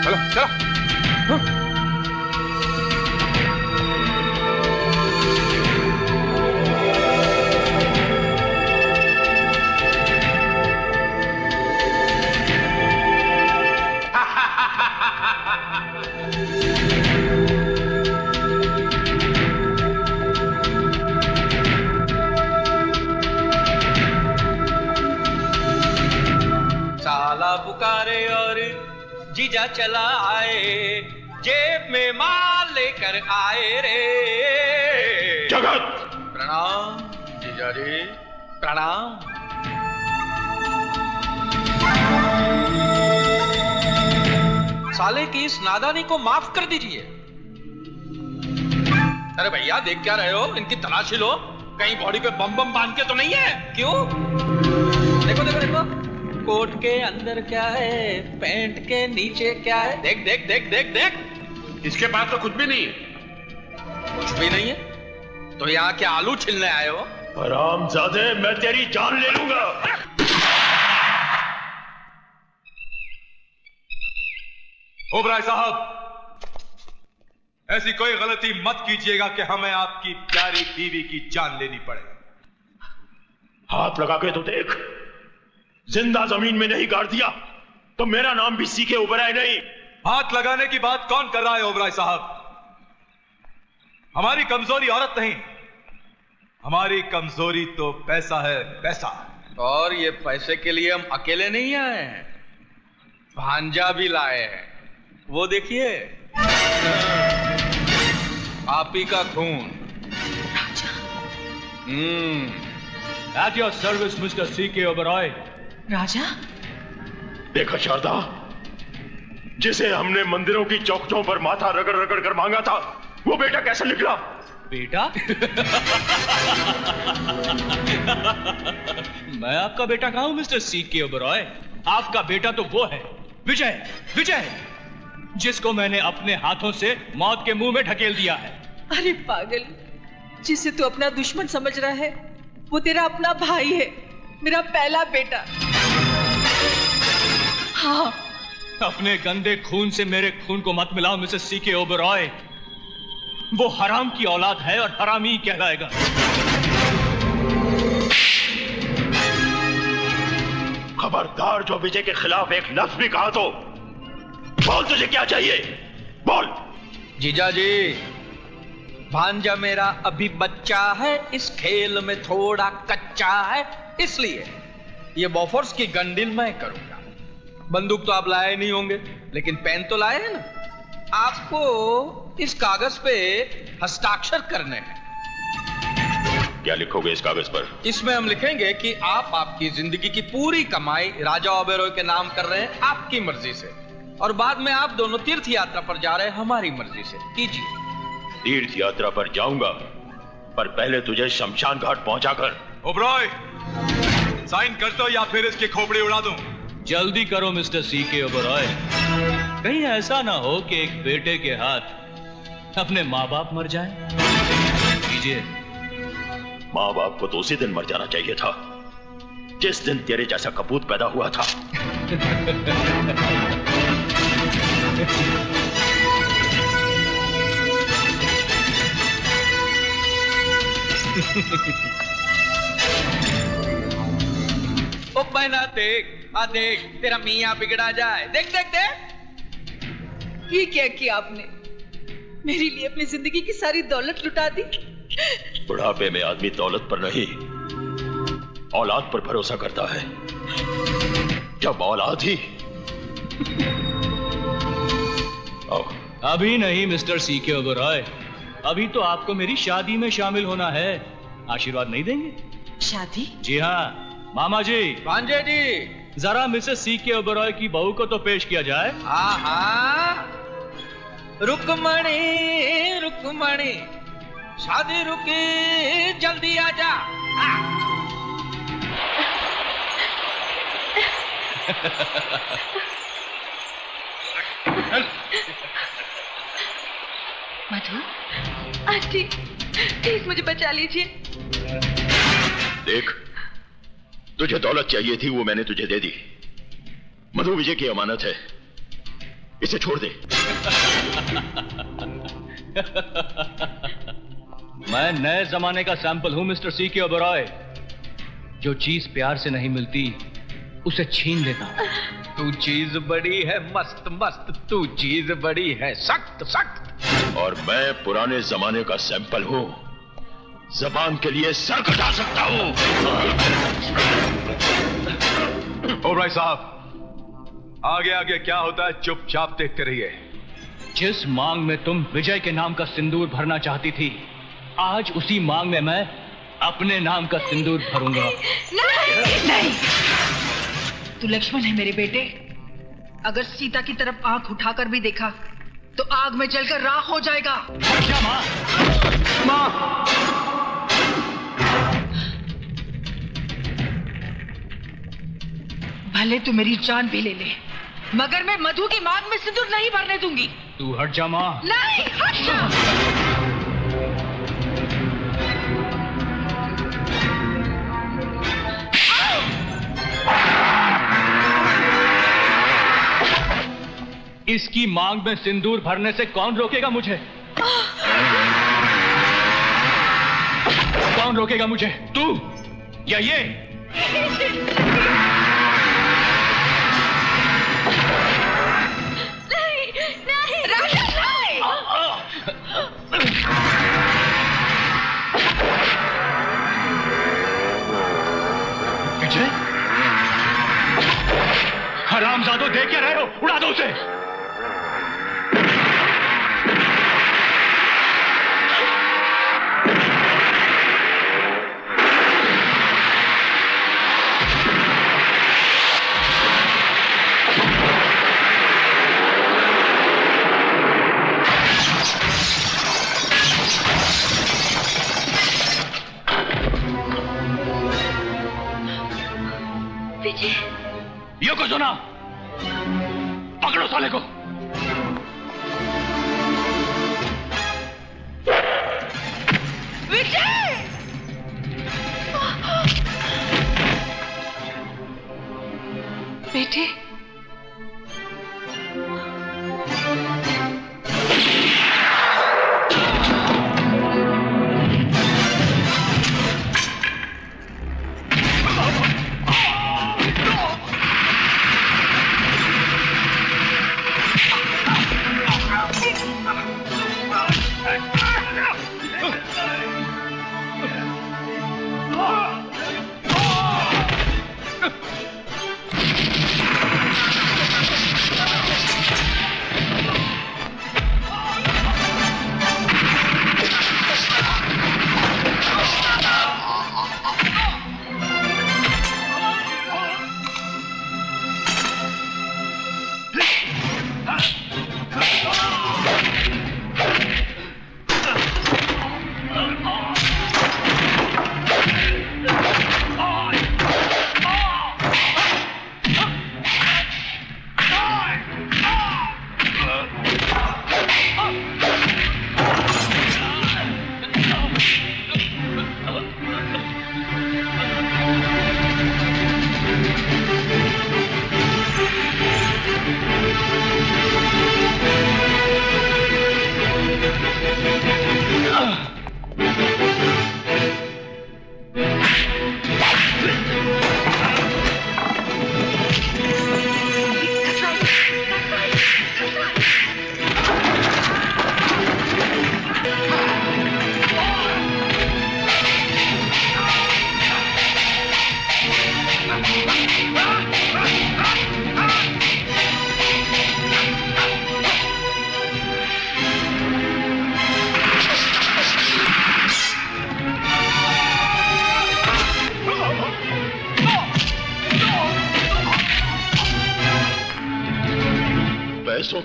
चलो चलो। साला पुकारे और जीजा चला आए, जेब में माल लेकर आए रे। जगत! प्रणाम जीजा जी, प्रणाम। साले की इस नादानी को माफ कर दीजिए। अरे भैया देख क्या रहे हो, इनकी तलाशी लो, कहीं बॉडी पे बम बम बांध के तो नहीं है? क्यों? देखो देखो देखो, कोट के अंदर क्या है, पैंट के नीचे क्या है, देख देख देख देख देख। इसके पास तो कुछ भी नहीं है। कुछ भी नहीं है तो यहाँ क्या आलू छिलने आए हो? हरामजादे, मैं तेरी जान ले लूंगा। ओबराय साहब, ऐसी कोई गलती मत कीजिएगा कि हमें आपकी प्यारी बीवी की जान लेनी पड़े। हाथ लगा के तो देख, जिंदा जमीन में नहीं गाड़ दिया तो मेरा नाम भी सीके ओबराय नहीं। हाथ लगाने की बात कौन कर रहा है ओबराय साहब? हमारी कमजोरी औरत नहीं, हमारी कमजोरी तो पैसा है, पैसा। और ये पैसे के लिए हम अकेले नहीं आए हैं, भांजा भी लाए हैं। वो देखिए, आप ही का खून। At your service, Mr. C.K. Oberoi. राजा? देखा शारदा, जिसे हमने मंदिरों की चौखटों पर माथा रगड़ रगड़ कर मांगा था, वो बेटा कैसे निकला? बेटा? मैं आपका बेटा कहाँ हूं मिस्टर C.K. Oberoi? आपका बेटा तो वो है, विजय, विजय, जिसको मैंने अपने हाथों से मौत के मुंह में ढकेल दिया है। अरे पागल, जिसे तू अपना दुश्मन समझ रहा है, वो तेरा अपना भाई है, मेरा पहला बेटा। हाँ, अपने गंदे खून से मेरे खून को मत मिलाओ मिसेस C.K. Oberoi। वो हराम की औलाद है और हरामी ही कहलाएगा। खबरदार, जो विजय के खिलाफ एक लफ्ज भी कहा तो बोल, तुझे क्या चाहिए? बोल। जीजा जी, भांजा मेरा अभी बच्चा है, इस खेल में थोड़ा कच्चा है, इसलिए ये बॉफोर्स की गंडिल मैं करूंगा। बंदूक तो आप लाए नहीं होंगे, लेकिन पेन तो लाए हैं ना। आपको इस कागज पे हस्ताक्षर करने हैं। क्या लिखोगे इस कागज पर? इसमें हम लिखेंगे कि आप आपकी जिंदगी की पूरी कमाई राजा ओबेरॉय के नाम कर रहे हैं आपकी मर्जी से, और बाद में आप दोनों तीर्थ यात्रा पर जा रहे हैं हमारी मर्जी से। कीजिए। तीर्थ यात्रा पर जाऊंगा, पर पहले तुझे शमशान घाट पहुंचाकर। ओबेरॉय, साइन कर दो या फिर इसकी खोपड़ी उड़ा दूं। जल्दी करो मिस्टर सीके ओबेरॉय, कहीं ऐसा ना हो कि एक बेटे के हाथ अपने माँ बाप मर जाएं। कीजिए। माँ बाप को तो उसी दिन मर जाना चाहिए था जिस दिन तेरे जैसा कपूत पैदा हुआ था। ओ बहना देख, देख तेरा मियाँ बिगड़ा जाए। देख देख देख, ये क्या किया आपने? मेरे लिए अपनी जिंदगी की सारी दौलत लुटा दी। बुढ़ापे में आदमी दौलत पर नहीं, औलाद पर भरोसा करता है। जब औलाद ही। अभी नहीं मिस्टर सीके ओबेरॉय, अभी तो आपको मेरी शादी में शामिल होना है। आशीर्वाद नहीं देंगे? शादी? जी हाँ मामा जी। भांजे जी, जरा मिसेस सीके ओबेरॉय की बहू को तो पेश किया जाए। हाँ, रुकमणी रुकमणी, शादी रुकी, जल्दी आ जा। मधु, आंटी प्लीज मुझे बचा लीजिए। देख, तुझे दौलत चाहिए थी, वो मैंने तुझे दे दी। मधु विजय की अमानत है, इसे छोड़ दे। मैं नए जमाने का सैंपल हूं मिस्टर सीके ओबेरॉय। जो चीज प्यार से नहीं मिलती उसे छीन लेता हूं। तू चीज बड़ी है मस्त मस्त, तू चीज बड़ी है सख्त सख्त। और मैं पुराने जमाने का सैंपल हूं, जबान के लिए सर कटा सकता हूं। ओबेरॉय साहब, आगे आगे क्या होता है चुपचाप देखते रहिए। जिस मांग में तुम विजय के नाम का सिंदूर भरना चाहती थी, आज उसी मांग में मैं अपने नाम का सिंदूर भरूंगा। नहीं, नहीं। तू लक्ष्मण है मेरे बेटे। अगर सीता की तरफ आंख उठाकर भी देखा तो आग में जलकर राख हो जाएगा। क्या माँ? माँ! भले तू मेरी जान भी ले ले, मगर मैं मधु की मांग में सिंदूर नहीं भरने दूंगी। तू हट जा माँ। नहीं, हट जा। इसकी मांग में सिंदूर भरने से कौन रोकेगा मुझे? कौन रोकेगा मुझे? तू या ये? नहीं, नहीं, राजा नहीं। विजय, हरामजादों, देख क्या रहे हो? उड़ा दो उसे। योकोज़ुना, पकड़ो साले को। विजय! बेटे,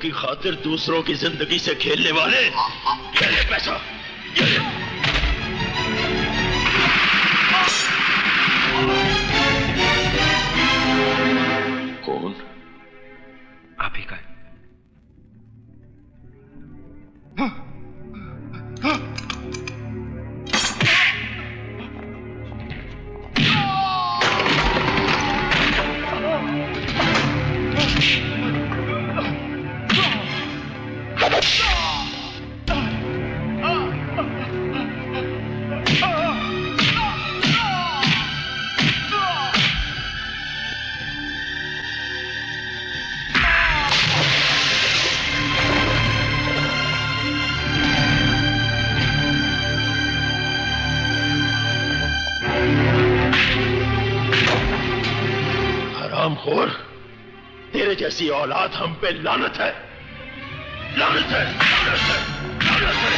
की खातिर दूसरों की जिंदगी से खेलने वाले, ये ले पैसा, ये ले। कौन? आप ही का है। हरामखोर, तेरे जैसी औलाद हम पे लानत है, लानत है, लानत है, लानत है।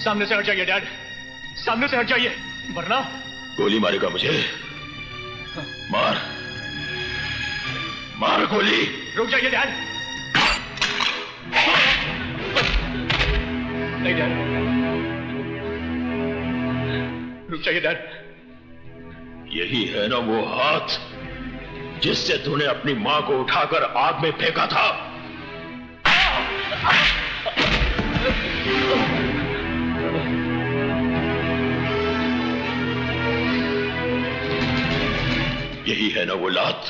सामने से हट जाइए डैड, सामने से हट जाइए, वरना गोली मारेगा मुझे? मार, मार गोली। रुक जाइए डैड। नहीं डैड, रुक जाइए डैड। यही है ना वो हाथ जिससे तूने अपनी मां को उठाकर आग में फेंका था? यही है ना वो लात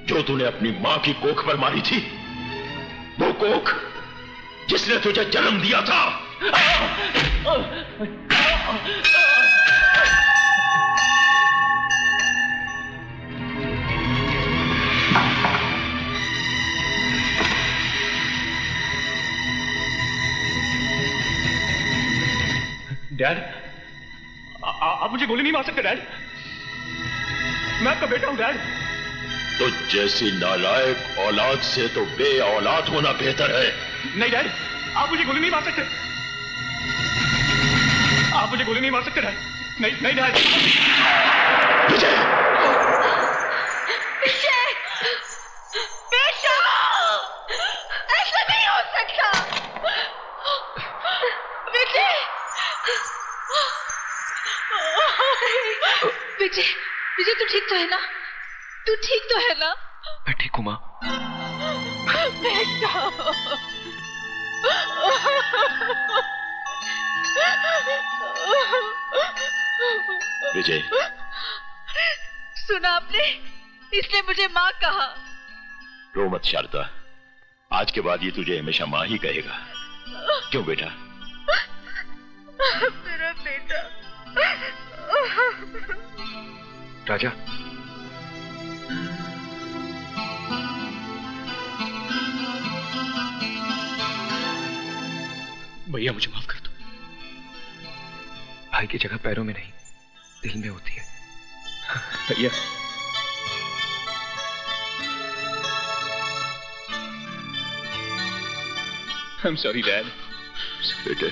जो तूने अपनी मां की कोख पर मारी थी? वो कोख जिसने तुझे जन्म दिया था। डैड, आप मुझे गोली नहीं मार सकते डैड, मैं आपका बेटा हूं डैड। तो जैसी नालायक औलाद से तो बे औलाद होना बेहतर है। नहीं डैड, आप मुझे गोली नहीं मार सकते, आप मुझे गोली नहीं मार सकते डैड। नहीं नहीं डैड। विजय, विजय, बेटा, ऐसा नहीं हो सकता। विजय, विजय, विजय तू ठीक तो है ना? तू ठीक तो है ना? मैं ठीक हूं मां। बेटा, विजय, सुना आपने? इसने मुझे माँ कहा। रो मत शारदा, आज के बाद ये तुझे हमेशा माँ ही कहेगा। क्यों बेटा? मेरा बेटा। राजा, भैया मुझे माफ कर दो। भाई की जगह पैरों में नहीं दिल में होती है। भैया, I'm sorry, Dad. बेटे,